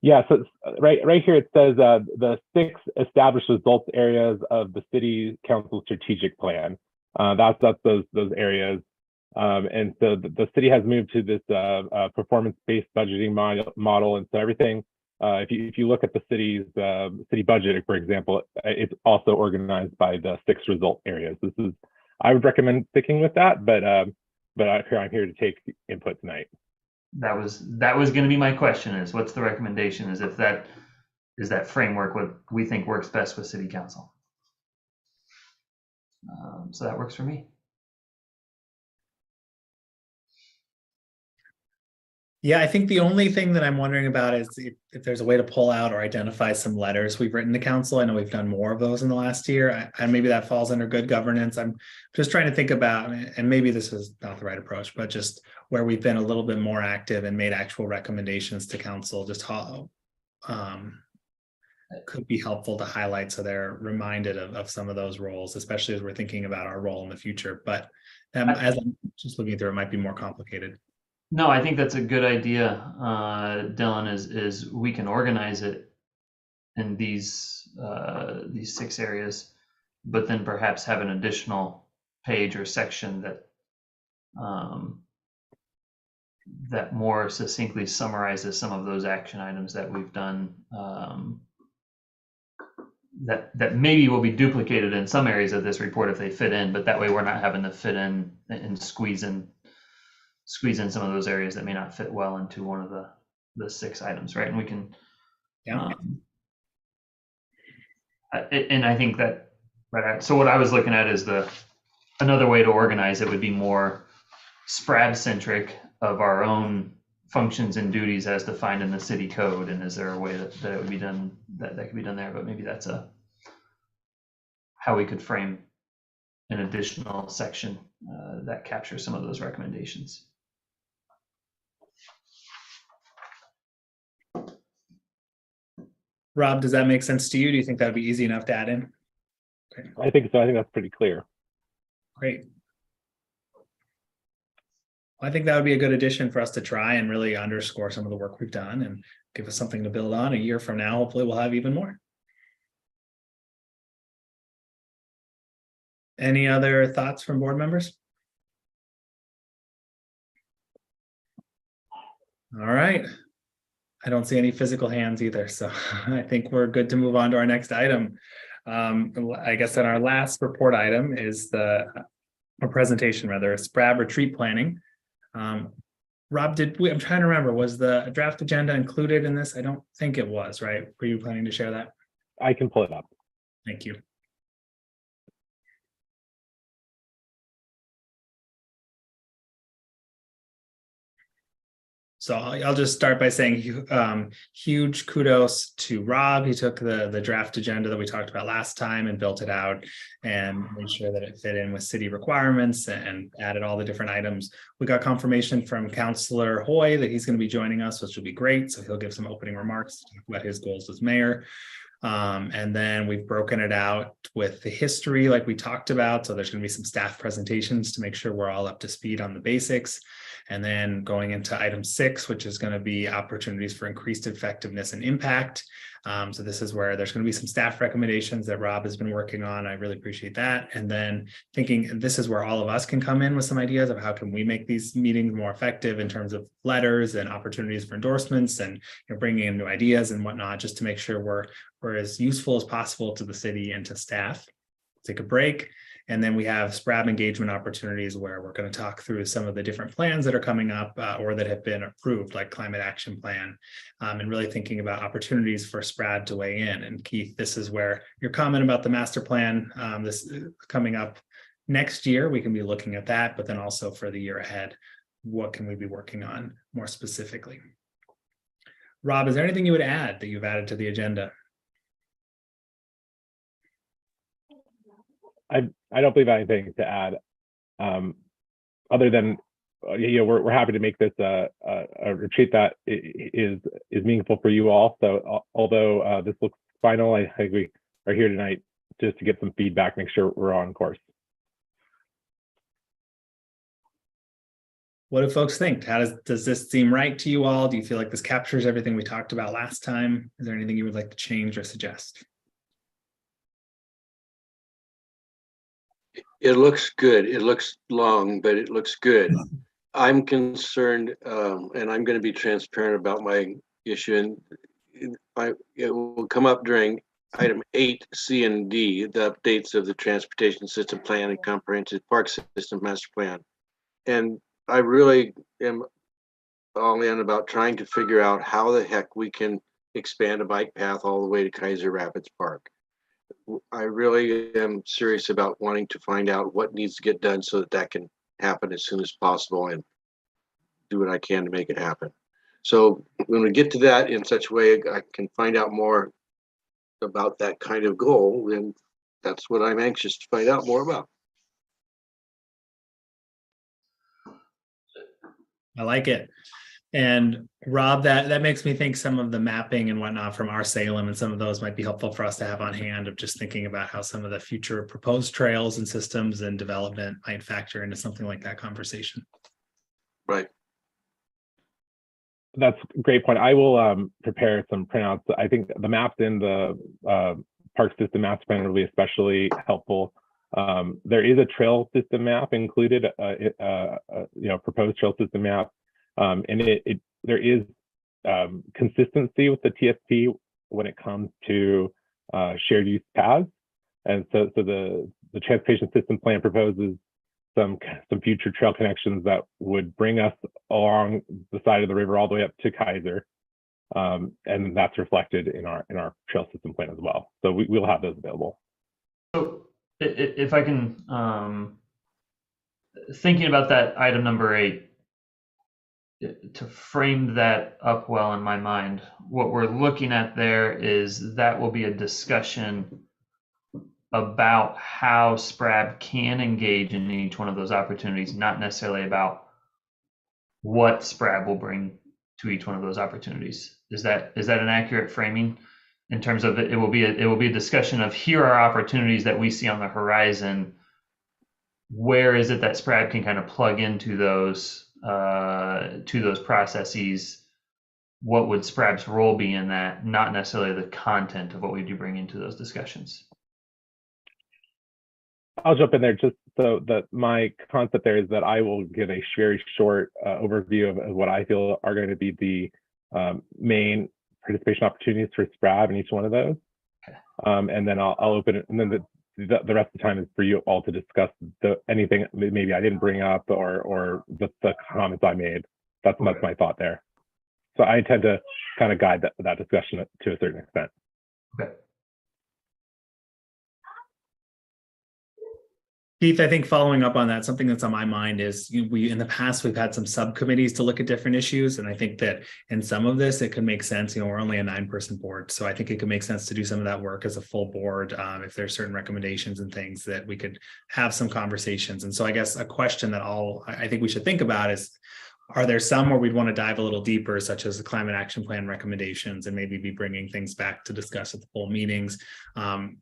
Yeah, so right here it says the 6 established results areas of the city council strategic plan. That's those areas, and so the city has moved to this performance-based budgeting model, and so everything. If you look at the city's city budget, for example, it's also organized by the 6 result areas. I would recommend sticking with that, but I'm here to take input tonight. That was going to be my question, is what's the recommendation, is if that is that framework what we think works best with city council. So that works for me. Yeah, I think the only thing that I'm wondering about is if there's a way to pull out or identify some letters we've written to council. I know we've done more of those in the last year, and maybe that falls under good governance. I'm just trying to think about, and maybe this is not the right approach, but just where we've been a little bit more active and made actual recommendations to council, just how could be helpful to highlight so they're reminded of some of those roles, especially as we're thinking about our role in the future. But as I'm just looking through, it might be more complicated. No, I think that's a good idea, Dylan, is we can organize it in these 6 areas, but then perhaps have an additional page or section that that more succinctly summarizes some of those action items that we've done, that maybe will be duplicated in some areas of this report if they fit in, but that way we're not having to fit in and squeeze in some of those areas that may not fit well into one of the 6 items, right? And we can, Yeah. And I think that, right. So what I was looking at is another way to organize it would be more SPRAB centric of our own functions and duties as defined in the city code. And is there a way that it would be done, that could be done there? But maybe that's how we could frame an additional section that captures some of those recommendations. Rob, does that make sense to you? Do you think that would be easy enough to add in? Okay. I think so. I think that's pretty clear. Great. I think that would be a good addition for us to try and really underscore some of the work we've done and give us something to build on. A year from now, hopefully we'll have even more. Any other thoughts from board members? All right. I don't see any physical hands either, so I think we're good to move on to our next item. I guess that our last report item is a presentation, rather, SPRAB retreat planning. Rob, I'm trying to remember, was the draft agenda included in this? I don't think it was, right? Were you planning to share that? I can pull it up. Thank you. So I'll just start by saying huge kudos to Rob. He took the draft agenda that we talked about last time and built it out and made sure that it fit in with city requirements and added all the different items. We got confirmation from Councillor Hoy that he's going to be joining us, which will be great. So he'll give some opening remarks to talk about his goals as mayor. And then we've broken it out with the history like we talked about. So there's going to be some staff presentations to make sure we're all up to speed on the basics. And then going into item 6, which is going to be opportunities for increased effectiveness and impact. So this is where there's going to be some staff recommendations that Rob has been working on. I really appreciate that. And then thinking this is where all of us can come in with some ideas of how can we make these meetings more effective in terms of letters and opportunities for endorsements and bringing in new ideas and whatnot, just to make sure we're as useful as possible to the city and to staff. Take a break. And then we have SPRAB engagement opportunities where we're going to talk through some of the different plans that are coming up or that have been approved, like Climate Action Plan, and really thinking about opportunities for SPRAB to weigh in. And Keith, this is where your comment about the master plan, this is coming up next year, we can be looking at that, but then also for the year ahead, what can we be working on more specifically? Rob, is there anything you would add that you've added to the agenda? I don't believe I have anything to add, other than we're happy to make this a retreat that is meaningful for you all. So although this looks final, I think we are here tonight just to get some feedback, make sure we're on course. What do folks think? How does this seem right to you all? Do you feel like this captures everything we talked about last time? Is there anything you would like to change or suggest? It looks good. It looks long, but it looks good. I'm concerned, and I'm going to be transparent about my issue, and it will come up during item 8C and D, the updates of the transportation system plan and comprehensive park system master plan. And I really am all in about trying to figure out how the heck we can expand a bike path all the way to Kaiser Rapids Park. I really am serious about wanting to find out what needs to get done so that that can happen as soon as possible, and do what I can to make it happen. So when we get to that in such a way I can find out more about that kind of goal, then that's what I'm anxious to find out more about. I like it. And Rob, that makes me think some of the mapping and whatnot from our Salem and some of those might be helpful for us to have on hand, of just thinking about how some of the future proposed trails and systems and development might factor into something like that conversation. Right. That's a great point. I will prepare some printouts. I think the maps in the park system master plan will be especially helpful. There is a trail system map included, proposed trail system map, and there is consistency with the TSP when it comes to shared use paths, and so the transportation system plan proposes some future trail connections that would bring us along the side of the river all the way up to Kaiser, and that's reflected in our trail system plan as well. So we'll have those available. So if I can, thinking about that item number 8, to frame that up well in my mind, what we're looking at there is that will be a discussion about how SPRAB can engage in each one of those opportunities, not necessarily about what SPRAB will bring to each one of those opportunities. Is that an accurate framing? In terms of it will be a discussion of, here are opportunities that we see on the horizon. Where is it that SPRAB can kind of plug into those processes? What would SPRAB's role be in that? Not necessarily the content of what we do bring into those discussions. I'll jump in there just so that my concept there is that I will give a very short overview of what I feel are going to be the main participation opportunities for SPRAB in each one of those. Okay. And then I'll open it, and then the rest of the time is for you all to discuss anything maybe I didn't bring up or the comments I made. That's my thought there. So I intend to kind of guide that discussion to a certain extent. Okay. Keith, I think following up on that, something that's on my mind is in the past, we've had some subcommittees to look at different issues. And I think that in some of this, it could make sense. We're only a 9-person board. So I think it could make sense to do some of that work as a full board. If there's certain recommendations and things that we could have some conversations. And so I guess a question that I think we should think about is, are there some where we'd want to dive a little deeper, such as the climate action plan recommendations, and maybe be bringing things back to discuss at the full meetings?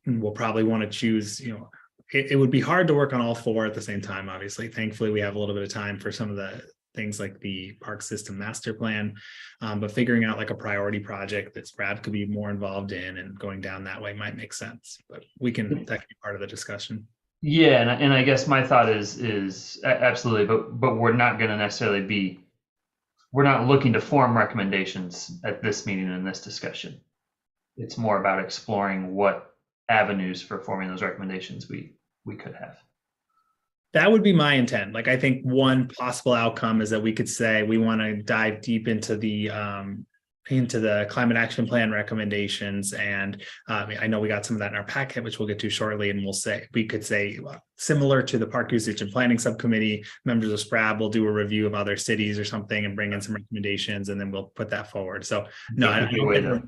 We'll probably want to choose, it would be hard to work on all 4 at the same time, obviously. Thankfully, we have a little bit of time for some of the things like the park system master plan, but figuring out like a priority project that SPRAB could be more involved in and going down that way might make sense. But that can be part of the discussion. Yeah, and I guess my thought is absolutely, but we're not going to necessarily we're not looking to form recommendations at this meeting in this discussion. It's more about exploring what avenues for forming those recommendations we could have. That would be my intent. Like, I think one possible outcome is that we could say we want to dive deep into the climate action plan recommendations. And I know we got some of that in our packet, which we'll get to shortly. And we could say similar to the park usage and planning subcommittee, members of SPRAB will do a review of other cities or something and bring in some recommendations, and then we'll put that forward. So no, what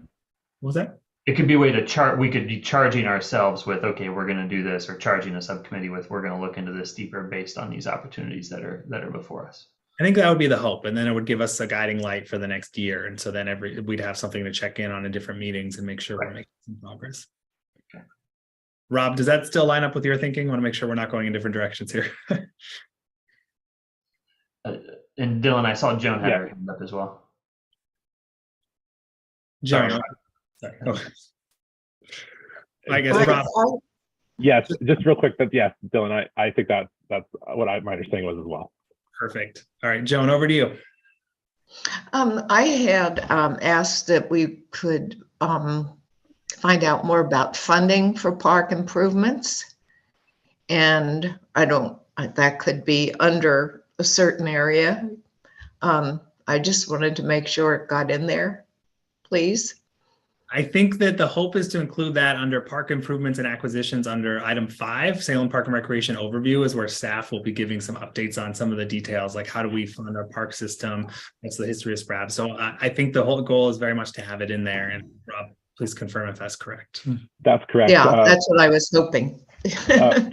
was that? it could be a way to chart. We could be charging ourselves with, okay, we're going to do this, or charging a subcommittee with, we're going to look into this deeper based on these opportunities that are before us. I think that would be the hope, and then it would give us a guiding light for the next year, and so then we'd have something to check in on in different meetings and make sure we're making some progress. Okay. Rob, does that still line up with your thinking? I want to make sure we're not going in different directions here. And Dylan, I saw Joan had her hand up as well. Joan, Sorry. sorry. Oh. I guess Rob. Yes, just real quick, but yes, Dylan, I think that's what my understanding was as well. Perfect. All right, Joan, over to you. I had asked that we could find out more about funding for park improvements. And that could be under a certain area. I just wanted to make sure it got in there, please. I think that the hope is to include that under park improvements and acquisitions under item 5, Salem Park and Recreation Overview, is where staff will be giving some updates on some of the details, like how do we fund our park system? What's the history of SPRAB? So I think the whole goal is very much to have it in there. And Rob, please confirm if that's correct. That's correct. Yeah, that's what I was hoping.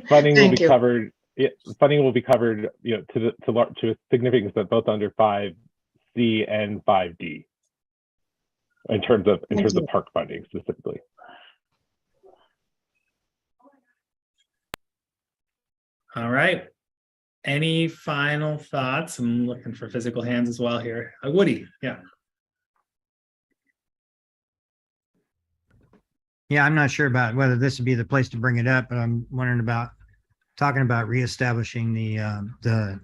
Funding will be you. covered. Funding will be covered, to a significance that both under 5C and 5D. In terms of park funding specifically. All right. Any final thoughts? I'm looking for physical hands as well here. Woody, yeah. Yeah, I'm not sure about whether this would be the place to bring it up, but I'm wondering about talking about reestablishing the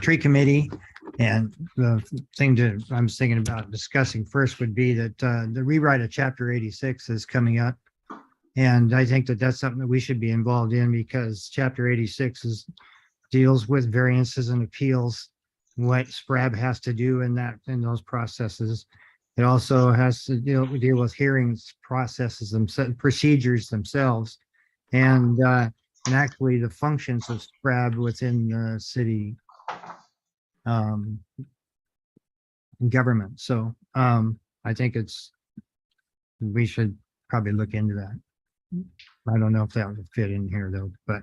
tree committee. And the thing that I'm thinking about discussing first would be that the rewrite of Chapter 86 is coming up. And I think that that's something that we should be involved in, because Chapter 86 deals with variances and appeals, what SPRAB has to do in those processes. It also has to deal with hearings processes themselves, procedures themselves, and actually the functions of SPRAB within the city government. So I think we should probably look into that. I don't know if that would fit in here though, but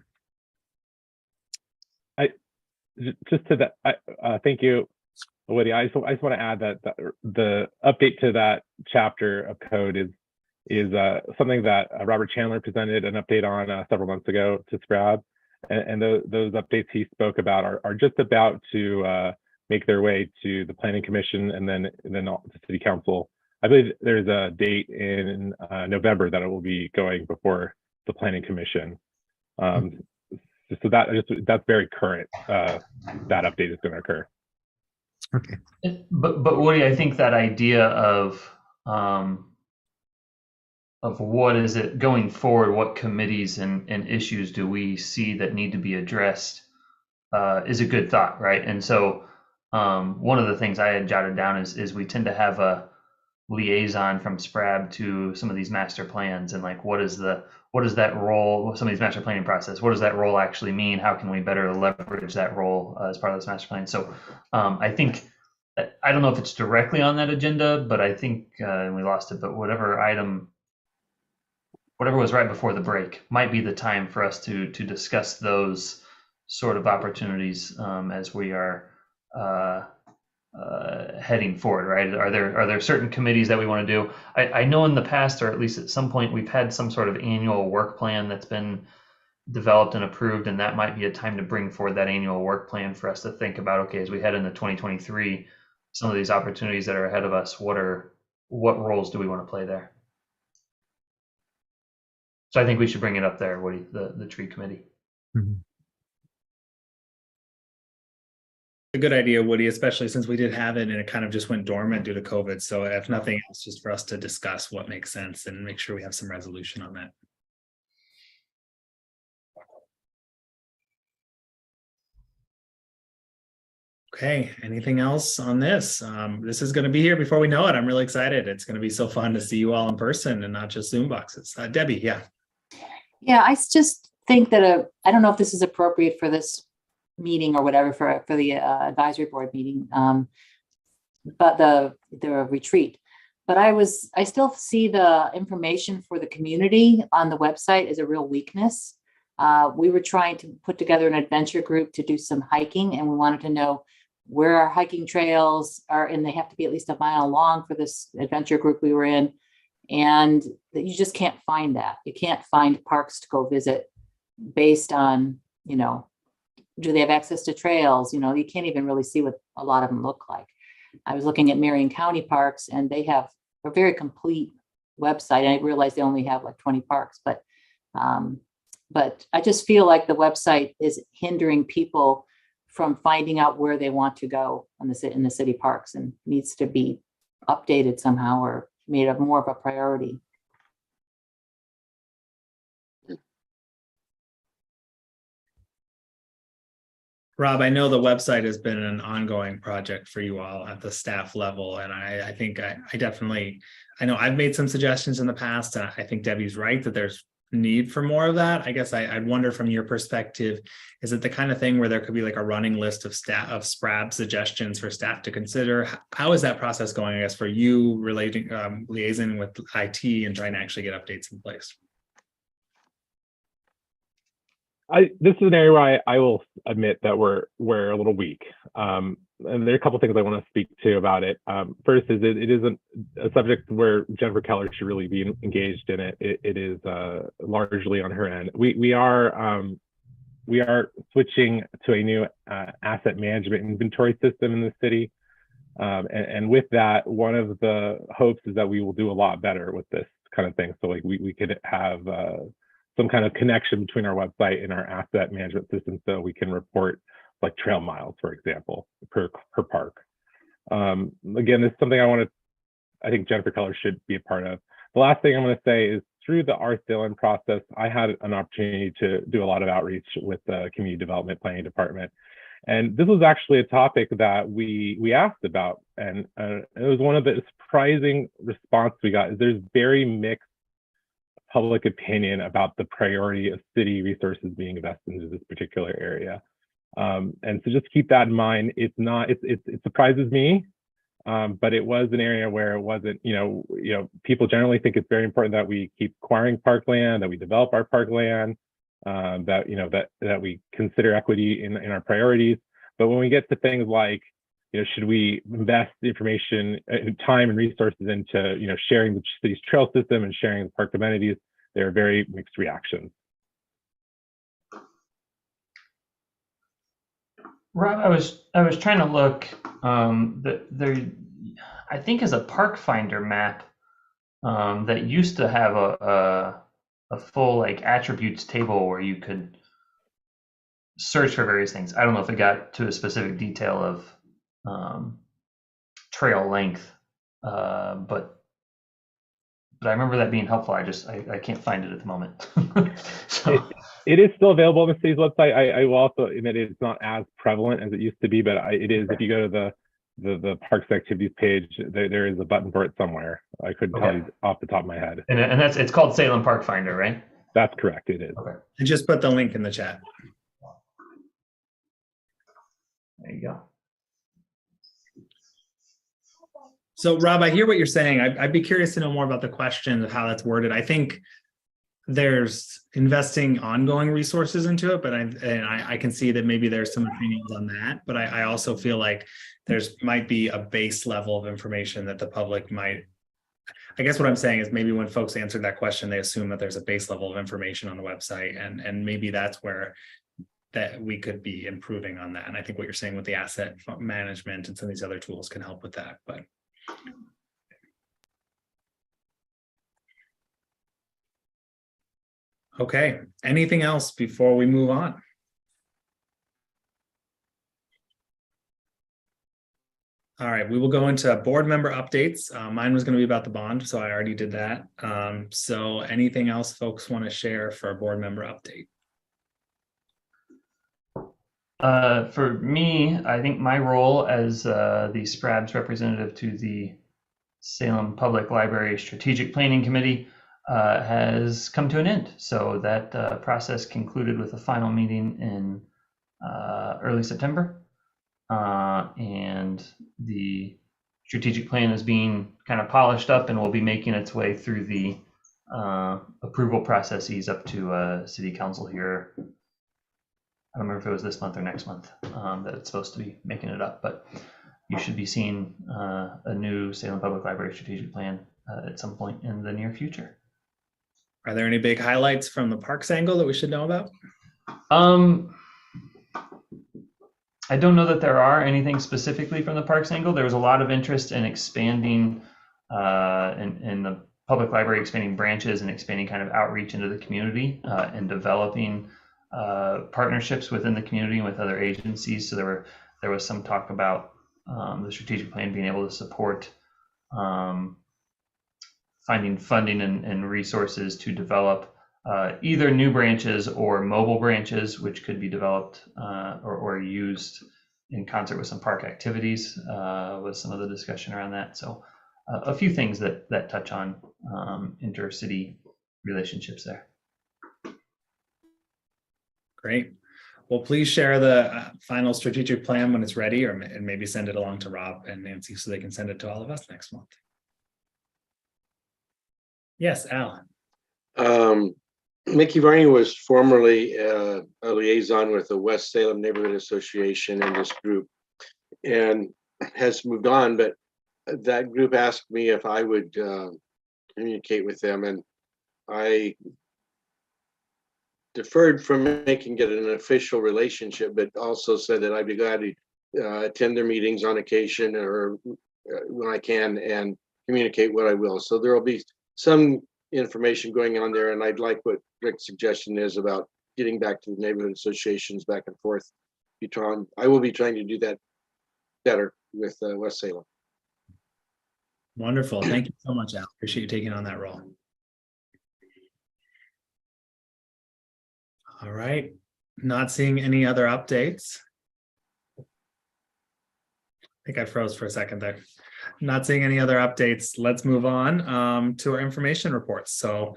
just to that, thank you, Woody. I just want to add that the update to that chapter of code is something that Robert Chandler presented an update on several months ago to SPRAB, and those updates he spoke about are just about to make their way to the Planning Commission and then to City Council. I believe there's a date in November that it will be going before the Planning Commission. So that's very current. That update is going to occur. okay. But Woody, I think that idea of what is it going forward, what committees and issues do we see that need to be addressed is a good thought, right? And so one of the things I had jotted down is we tend to have a liaison from SPRAB to some of these master plans, and like what is that role, some of these master planning process, what does that role actually mean? How can we better leverage that role as part of this master plan? So I think, I don't know if it's directly on that agenda, but I think, and we lost it, but whatever was right before the break might be the time for us to discuss those sort of opportunities as we are heading forward, right? Are there certain committees that we want to do? I know in the past, or at least at some point, we've had some sort of annual work plan that's been developed and approved, and that might be a time to bring forward that annual work plan for us to think about, okay, as we head into 2023, some of these opportunities that are ahead of us, what roles do we want to play there? So I think we should bring it up there, Woody, the tree committee. Mm-hmm. A good idea, Woody, especially since we did have it and it kind of just went dormant due to COVID. So if nothing else, just for us to discuss what makes sense and make sure we have some resolution on that. Okay, anything else on this? This is going to be here before we know it. I'm really excited. It's going to be so fun to see you all in person and not just Zoom boxes. Debbie, yeah. Yeah, I just think that I don't know if this is appropriate for this meeting or whatever for the advisory board meeting, but the retreat. But I still see the information for the community on the website as a real weakness. We were trying to put together an adventure group to do some hiking, and we wanted to know where our hiking trails are, and they have to be at least a mile long for this adventure group we were in. And that you just can't find that. You can't find parks to go visit based on, do they have access to trails? You can't even really see what a lot of them look like. I was looking at Marion County parks, and they have a very complete website. I realize they only have like 20 parks, but I just feel like the website is hindering people from finding out where they want to go in the city parks, and needs to be updated somehow or made a more of a priority. Rob, I know the website has been an ongoing project for you all at the staff level. And I think I definitely, I know I've made some suggestions in the past, and I think Debbie's right that there's need for more of that. I guess I'd wonder from your perspective, is it the kind of thing where there could be like a running list of SPRAB suggestions for staff to consider? How is that process going, I guess, for you liaising with IT and trying to actually get updates in place? This is an area where I will admit that we're a little weak. And there are a couple of things I want to speak to about it. First is it isn't a subject where Jennifer Keller should really be engaged in it. It is largely on her end. We are switching to a new asset management inventory system in the city. And with that, one of the hopes is that we will do a lot better with this kind of thing. So like we could have some kind of connection between our website and our asset management system, so we can report like trail miles, for example, per park. Again, this is something I think Jennifer Keller should be a part of. The last thing I'm going to say is through the Salem process, I had an opportunity to do a lot of outreach with the community development planning department. And this was actually a topic that we asked about. And it was one of the surprising responses we got is there's very mixed public opinion about the priority of city resources being invested into this particular area. And so just keep that in mind. It surprises me, but it was an area where it wasn't, people generally think it's very important that we keep acquiring parkland, that we develop our parkland, that we consider equity in our priorities. But when we get to things like, should we invest the information, time and resources into, sharing the city's trail system and sharing the park amenities, there are very mixed reactions. Rob, I was trying to look. There, I think, is a park finder map that used to have a full like attributes table where you could search for various things. I don't know if it got to a specific detail of trail length, but I remember that being helpful. I can't find it at the moment. So. It is still available on the city's website. I will also admit it's not as prevalent as it used to be, but it is. If you go to the parks activities page, there is a button for it somewhere. I couldn't tell you off the top of my head. And it's called Salem Park Finder, right? That's correct. It is. Okay. I just put the link in the chat. There you go. So Rob, I hear what you're saying. I'd be curious to know more about the question of how that's worded. I think there's investing ongoing resources into it, but I can see that maybe there's some opinions on that. But I also feel like might be a base level of information that the public might. I guess what I'm saying is maybe when folks answer that question, they assume that there's a base level of information on the website, and maybe that's where that we could be improving on that. And I think what you're saying with the asset management and some of these other tools can help with that. But okay, anything else before we move on? All right, we will go into board member updates. Mine was going to be about the bond, so I already did that. So anything else folks want to share for a board member update? For me, I think my role as the SPRAB's representative to the Salem Public Library Strategic Planning Committee has come to an end. So that process concluded with a final meeting in early September. And the strategic plan is being kind of polished up and will be making its way through the approval processes up to city council here. I don't remember if it was this month or next month that it's supposed to be making it up, but you should be seeing a new Salem Public Library strategic plan at some point in the near future. Are there any big highlights from the parks angle that we should know about? I don't know that there are anything specifically from the parks angle. There was a lot of interest in expanding in the public library, expanding branches and expanding kind of outreach into the community and developing partnerships within the community and with other agencies. So there was some talk about the strategic plan being able to support finding funding and resources to develop either new branches or mobile branches, which could be developed or used in concert with some park activities, with some of the discussion around that. So a few things that touch on intercity relationships there. Great. Well, please share the final strategic plan when it's ready, and maybe send it along to Rob and Nancy so they can send it to all of us next month. Yes, Al. Mickey Varney was formerly a liaison with the West Salem Neighborhood Association in this group and has moved on, but that group asked me if I would communicate with them, and I deferred from making it an official relationship, but also said that I'd be glad to attend their meetings on occasion or when I can and communicate what I will. So there will be some information going on there, and I'd like what Rick's suggestion is about getting back to the neighborhood associations back and forth. I will be trying to do that better with West Salem. Wonderful. Thank you so much, Al. Appreciate you taking on that role. All right. Not seeing any other updates. I think I froze for a second there. Not seeing any other updates. Let's move on to our information reports. So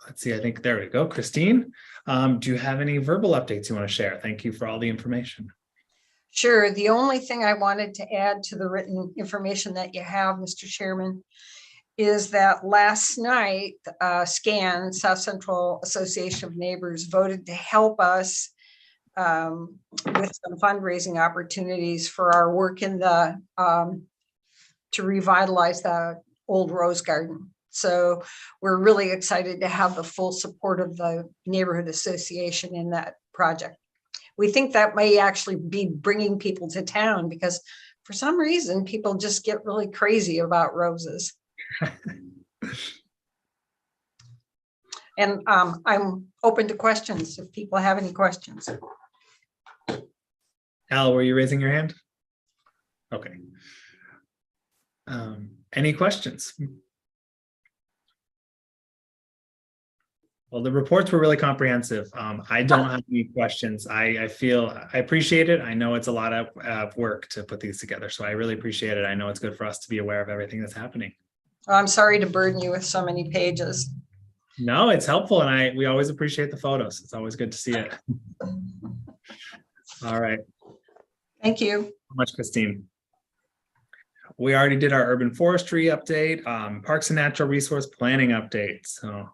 let's see, I think there we go. Christine, do you have any verbal updates you want to share? Thank you for all the information. Sure. The only thing I wanted to add to the written information that you have, Mr. Chairman, is that last night, SCAN, South Central Association of Neighbors, voted to help us with some fundraising opportunities for our work in the to revitalize the old Rose Garden. So we're really excited to have the full support of the neighborhood association in that project. We think that may actually be bringing people to town because for some reason, people just get really crazy about roses. And I'm open to questions if people have any questions. Al, were you raising your hand? Okay. Any questions? Well, the reports were really comprehensive. I don't have any questions. I appreciate it. I know it's a lot of work to put these together, so I really appreciate it. I know it's good for us to be aware of everything that's happening. I'm sorry to burden you with so many pages. No, it's helpful, and we always appreciate the photos. It's always good to see it. All right. Thank you. Thank you so much, Christine. We already did our urban forestry update, parks and natural resource planning update. So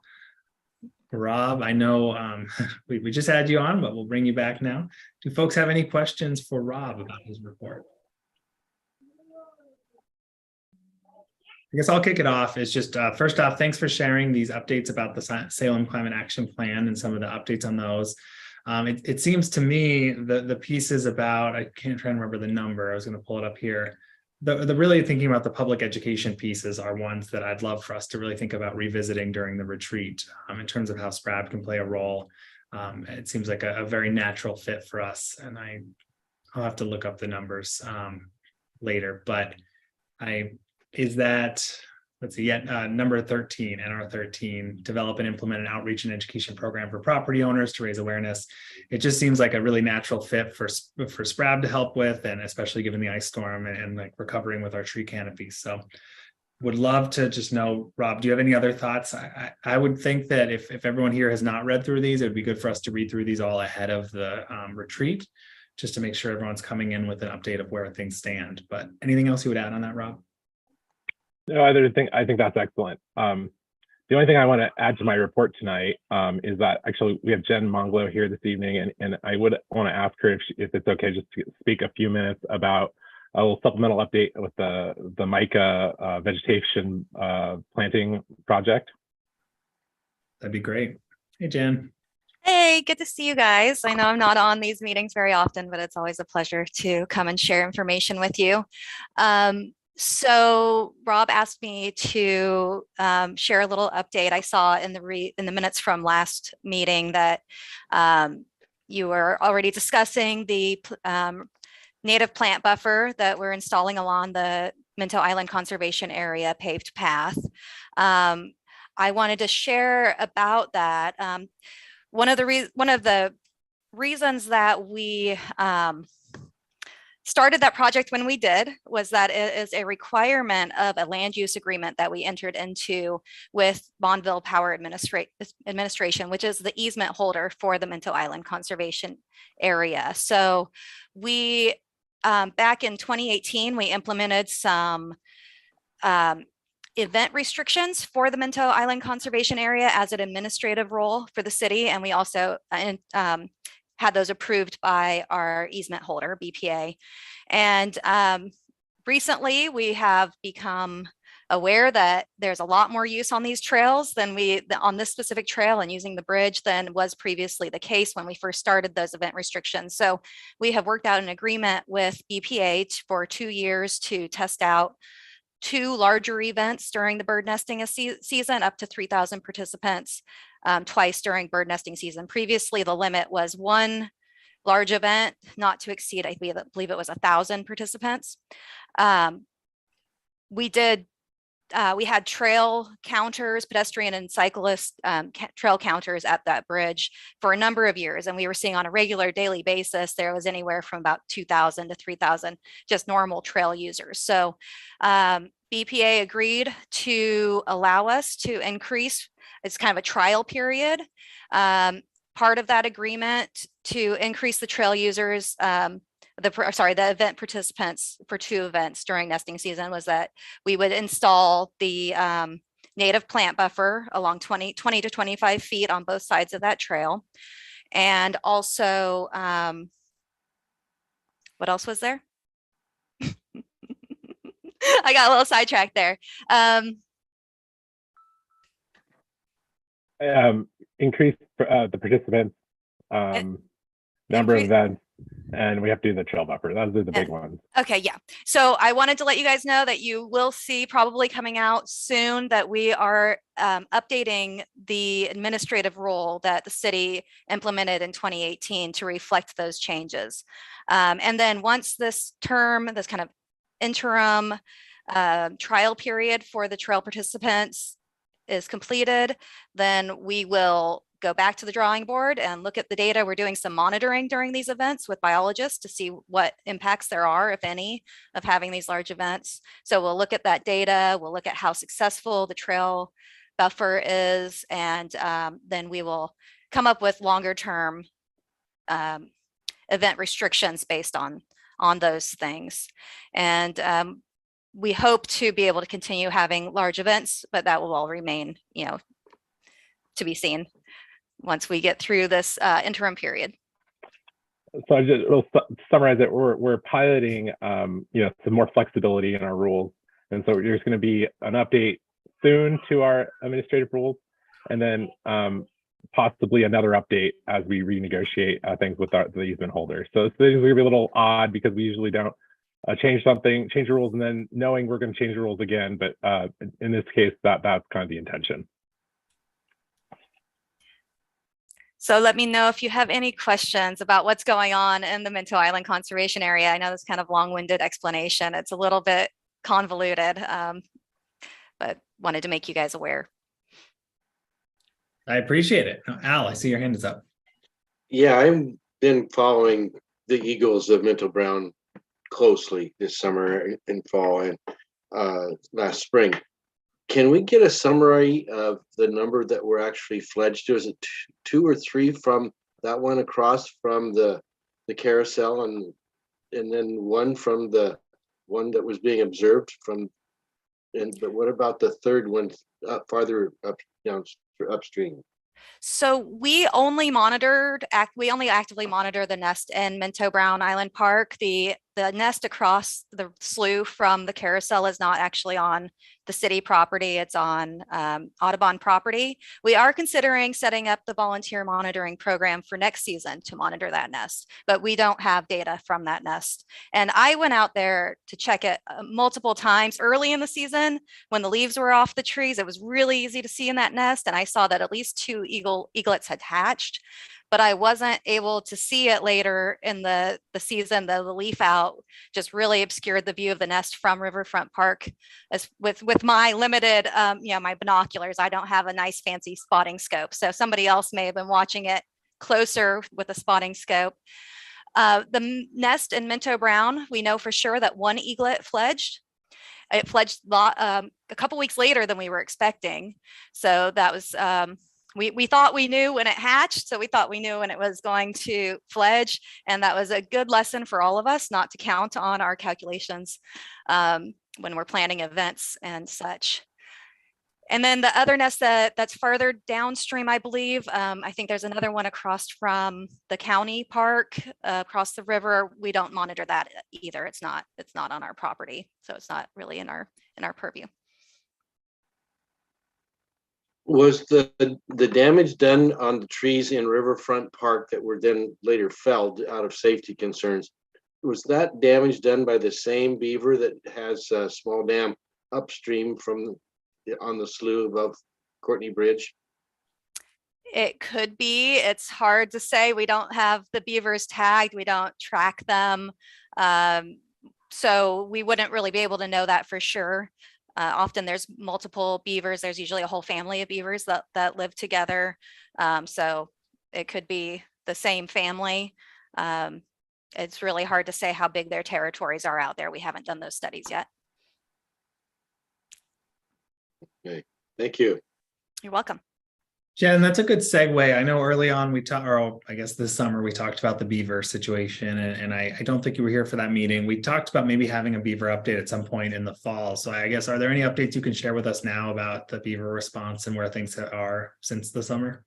Rob, I know we just had you on, but we'll bring you back now. Do folks have any questions for Rob about his report? I guess I'll kick it off. It's just first off, thanks for sharing these updates about the Salem Climate Action Plan and some of the updates on those. It seems to me the pieces about, I can't try and remember the number, I was going to pull it up here. The really thinking about the public education pieces are ones that I'd love for us to really think about revisiting during the retreat in terms of how SPRAB can play a role. It seems like a very natural fit for us, and I'll have to look up the numbers later, but let's see, number 13, NR 13, develop and implement an outreach and education program for property owners to raise awareness. It just seems like a really natural fit for SPRAB to help with, and especially given the ice storm and like recovering with our tree canopies. So would love to just know, Rob, do you have any other thoughts? I would think that if everyone here has not read through these, it would be good for us to read through these all ahead of the retreat, just to make sure everyone's coming in with an update of where things stand. But anything else you would add on that, Rob? No, I think that's excellent. The only thing I want to add to my report tonight is that actually we have Jen Monglo here this evening, and I would want to ask her if it's okay just to speak a few minutes about a little supplemental update with the mica vegetation planting project. That'd be great. Hey, Jen. Hey, good to see you guys. I know I'm not on these meetings very often, but it's always a pleasure to come and share information with you. So Rob asked me to share a little update. I saw in the minutes from last meeting that you were already discussing the native plant buffer that we're installing along the Minto Island Conservation Area paved path. I wanted to share about that. One of the reasons that we started that project when we did was that it is a requirement of a land use agreement that we entered into with Bonneville Power Administration, which is the easement holder for the Minto Island Conservation Area. So we, back in 2018, we implemented some event restrictions for the Minto Island Conservation Area as an administrative role for the city. And we also had those approved by our easement holder, BPA. And recently we have become aware that there's a lot more use on these trails than on this specific trail and using the bridge than was previously the case when we first started those event restrictions. So we have worked out an agreement with BPA for 2 years to test out 2 larger events during the bird nesting season, up to 3,000 participants twice during bird nesting season. Previously, the limit was 1 large event, not to exceed, I believe it was 1,000 participants. We had trail counters, pedestrian and cyclist trail counters at that bridge for a number of years. And we were seeing on a regular daily basis, there was anywhere from about 2,000 to 3,000 just normal trail users. So BPA agreed to allow us to increase, it's kind of a trial period. Part of that agreement to increase the trail users, the event participants for 2 events during nesting season was that we would install the native plant buffer along 20 to 25 feet on both sides of that trail. And also, what else was there? I got a little sidetracked there. Increase the participants, number of events, and we have to do the trail buffer. Those are the big ones. Okay, yeah. So I wanted to let you guys know that you will see probably coming out soon that we are updating the administrative role that the city implemented in 2018 to reflect those changes. And then once this kind of interim trial period for the trail participants is completed, then we will go back to the drawing board and look at the data. We're doing some monitoring during these events with biologists to see what impacts there are, if any, of having these large events. So we'll look at that data, we'll look at how successful the trail buffer is, and then we will come up with longer term event restrictions based on those things. And we hope to be able to continue having large events, but that will all remain, to be seen once we get through this interim period. So I just will summarize it. We're piloting, some more flexibility in our rules, and so there's going to be an update soon to our administrative rules, and then possibly another update as we renegotiate things with the easement holder. So this is going to be a little odd because we usually don't change the rules and then knowing we're going to change the rules again. But in this case, that's kind of the intention. So let me know if you have any questions about what's going on in the Minto Island Conservation Area. I know this kind of long-winded explanation. It's a little bit convoluted, but wanted to make you guys aware. I appreciate it. Al, I see your hand is up. Yeah, I've been following the Eagles of Minto Brown closely this summer and fall and last spring. Can we get a summary of the number that were actually fledged to? Is it 2 or 3 from that one across from the the carousel and then one from the one that was being observed from, but what about the third one farther up down upstream? So we only actively monitor the nest in Minto Brown Island Park. The nest across the slough from the carousel is not actually on the city property. It's on Audubon property. We are considering setting up the volunteer monitoring program for next season to monitor that nest, but we don't have data from that nest. And I went out there to check it multiple times early in the season when the leaves were off the trees. It was really easy to see in that nest, and I saw that at least 2 eaglets had hatched, but I wasn't able to see it later in the season. The leaf out just really obscured the view of the nest from Riverfront Park. As with my limited, my binoculars, I don't have a nice fancy spotting scope. So somebody else may have been watching it closer with a spotting scope. The nest in Minto Brown, we know for sure that 1 eaglet fledged. It fledged a couple weeks later than we were expecting. So that was, we thought we knew when it hatched. So we thought we knew when it was going to fledge. And that was a good lesson for all of us not to count on our calculations when we're planning events and such. And then the other nest that's farther downstream, I believe, I think there's another one across from the county park, across the river. We don't monitor that either. It's not on our property, so it's not really in our purview. Was the damage done on the trees in Riverfront Park that were then later felled out of safety concerns? Was that damage done by the same beaver that has a small dam upstream from on the slough above Courtney Bridge? It could be. It's hard to say. We don't have the beavers tagged. We don't track them. So we wouldn't really be able to know that for sure. Often there's multiple beavers. There's usually a whole family of beavers that live together. So it could be the same family. It's really hard to say how big their territories are out there. We haven't done those studies yet. Okay, thank you. You're welcome. Jen, that's a good segue. I know early on we talked, or I guess this summer we talked about the beaver situation, and I don't think you were here for that meeting. We talked about maybe having a beaver update at some point in the fall. So I guess, are there any updates you can share with us now about the beaver response and where things are since the summer?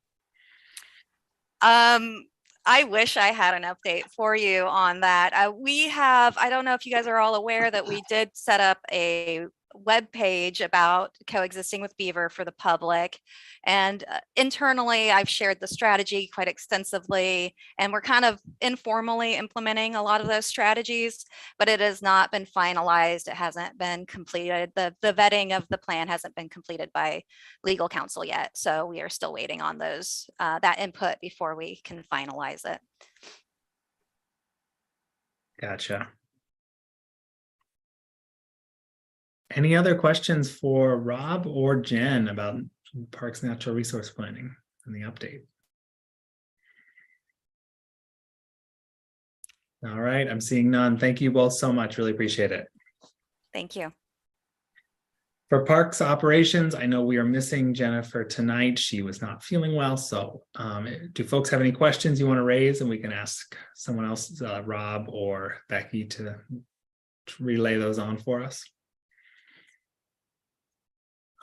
I wish I had an update for you on that. I don't know if you guys are all aware that we did set up a web page about coexisting with beaver for the public, and internally I've shared the strategy quite extensively, and we're kind of informally implementing a lot of those strategies, but it has not been finalized. It hasn't been completed. The vetting of the plan hasn't been completed by legal counsel yet, so we are still waiting on those that input before we can finalize it. Gotcha. Any other questions for Rob or Jen about Parks Natural Resource Planning and the update? All right, I'm seeing none. Thank you both so much. Really appreciate it. Thank you. For Parks Operations, I know we are missing Jennifer tonight. She was not feeling well. So do folks have any questions you want to raise? And we can ask someone else, Rob or Becky, to relay those on for us.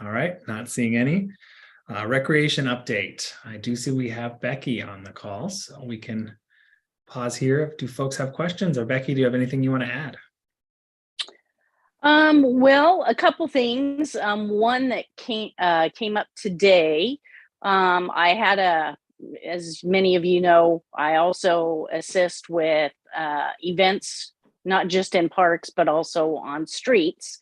All right, not seeing any. Recreation update. I do see we have Becky on the call, so we can pause here. Do folks have questions? Or Becky, do you have anything you want to add? Well, a couple things. One that came up today. I had as many of you know, I also assist with events, not just in parks, but also on streets.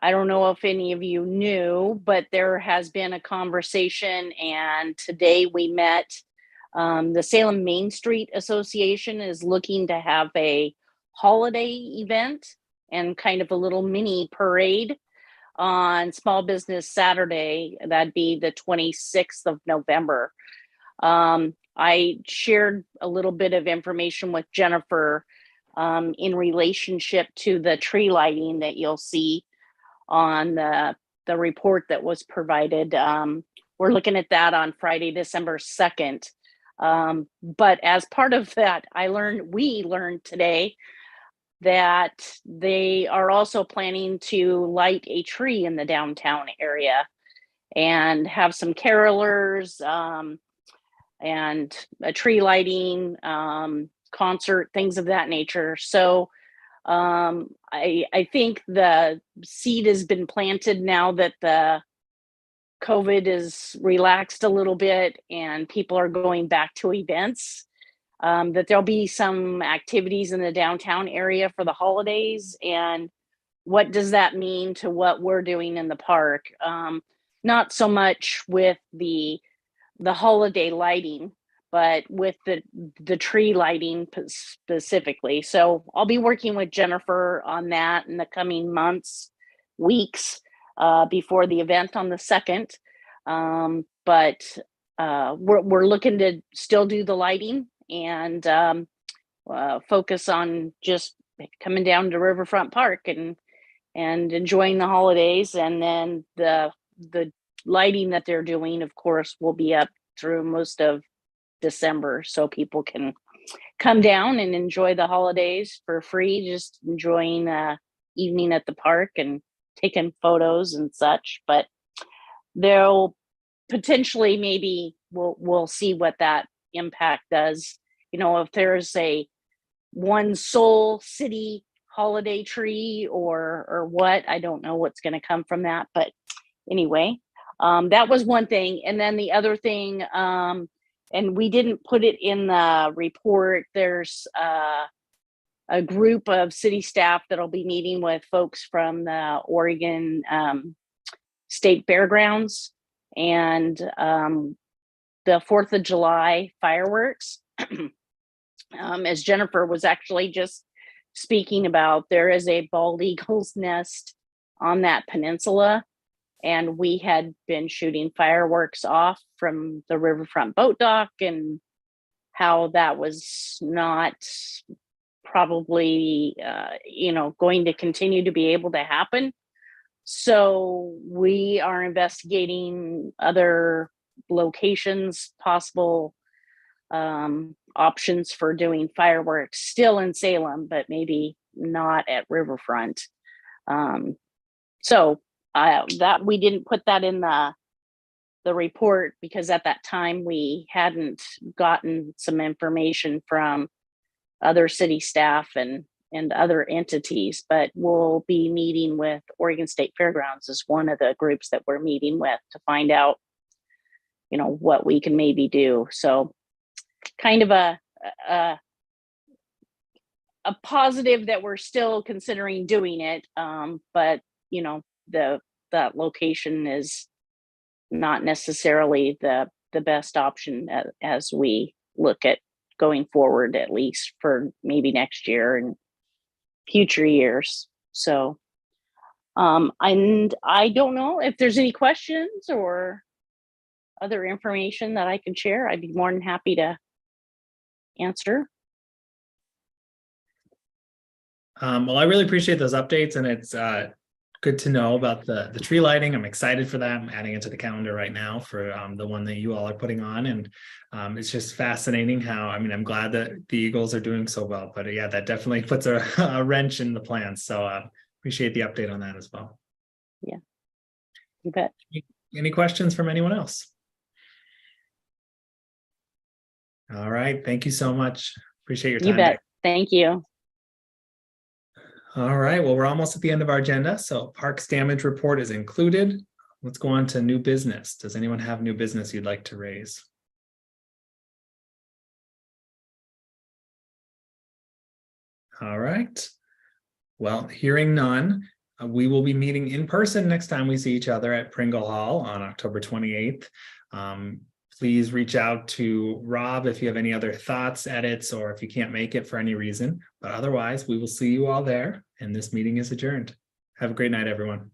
I don't know if any of you knew, but there has been a conversation, and today we met. The Salem Main Street Association is looking to have a holiday event and kind of a little mini parade on Small Business Saturday. That'd be the 26th of November. I shared a little bit of information with Jennifer in relationship to the tree lighting that you'll see on the report that was provided. We're looking at that on Friday, December 2nd. But as part of that, we learned today that they are also planning to light a tree in the downtown area and have some carolers, and a tree lighting, concert, things of that nature. So I think the seed has been planted now that the COVID is relaxed a little bit and people are going back to events, that there'll be some activities in the downtown area for the holidays. And what does that mean to what we're doing in the park? Not so much with the holiday lighting, but with the tree lighting specifically. So I'll be working with Jennifer on that in the coming months, weeks, before the event on the 2nd. But we're looking to still do the lighting and focus on just coming down to Riverfront Park and enjoying the holidays. And then the lighting that they're doing, of course, will be up through most of December, so people can come down and enjoy the holidays for free, just enjoying evening at the park and taking photos and such. But there'll potentially, maybe we'll see what that impact does. You know, if there's a one sole city holiday tree or what, I don't know what's going to come from that. But anyway, that was one thing. And then the other thing, and we didn't put it in the report, there's a group of city staff that'll be meeting with folks from the Oregon State Fairgrounds and the 4th of July fireworks. As Jennifer was actually just speaking about, there is a bald eagle's nest on that peninsula. And we had been shooting fireworks off from the riverfront boat dock, and how that was not probably, going to continue to be able to happen. So we are investigating other locations, possible options for doing fireworks still in Salem, but maybe not at Riverfront. So that we didn't put that in the report because at that time we hadn't gotten some information from other city staff and other entities, but we'll be meeting with Oregon State Fairgrounds as one of the groups that we're meeting with to find out, what we can maybe do. So kind of a positive that we're still considering doing it. But that location is not necessarily the best option as we look at going forward, at least for maybe next year and future years. So, and I don't know if there's any questions or other information that I can share. I'd be more than happy to answer. Well, I really appreciate those updates, and it's good to know about the tree lighting. I'm excited for that. I'm adding it to the calendar right now for the one that you all are putting on. And it's just fascinating how, I'm glad that the Eagles are doing so well, but yeah, that definitely puts a wrench in the plans. So appreciate the update on that as well. Yeah, you bet. Any questions from anyone else? All right. Thank you so much. Appreciate your time. You bet. Thank you. All right. Well, we're almost at the end of our agenda. So parks damage report is included. Let's go on to new business. Does anyone have new business you'd like to raise? All right. Well, hearing none, we will be meeting in person next time we see each other at Pringle Hall on October 28th. Please reach out to Rob if you have any other thoughts, edits, or if you can't make it for any reason. But otherwise, we will see you all there, and this meeting is adjourned. Have a great night, everyone.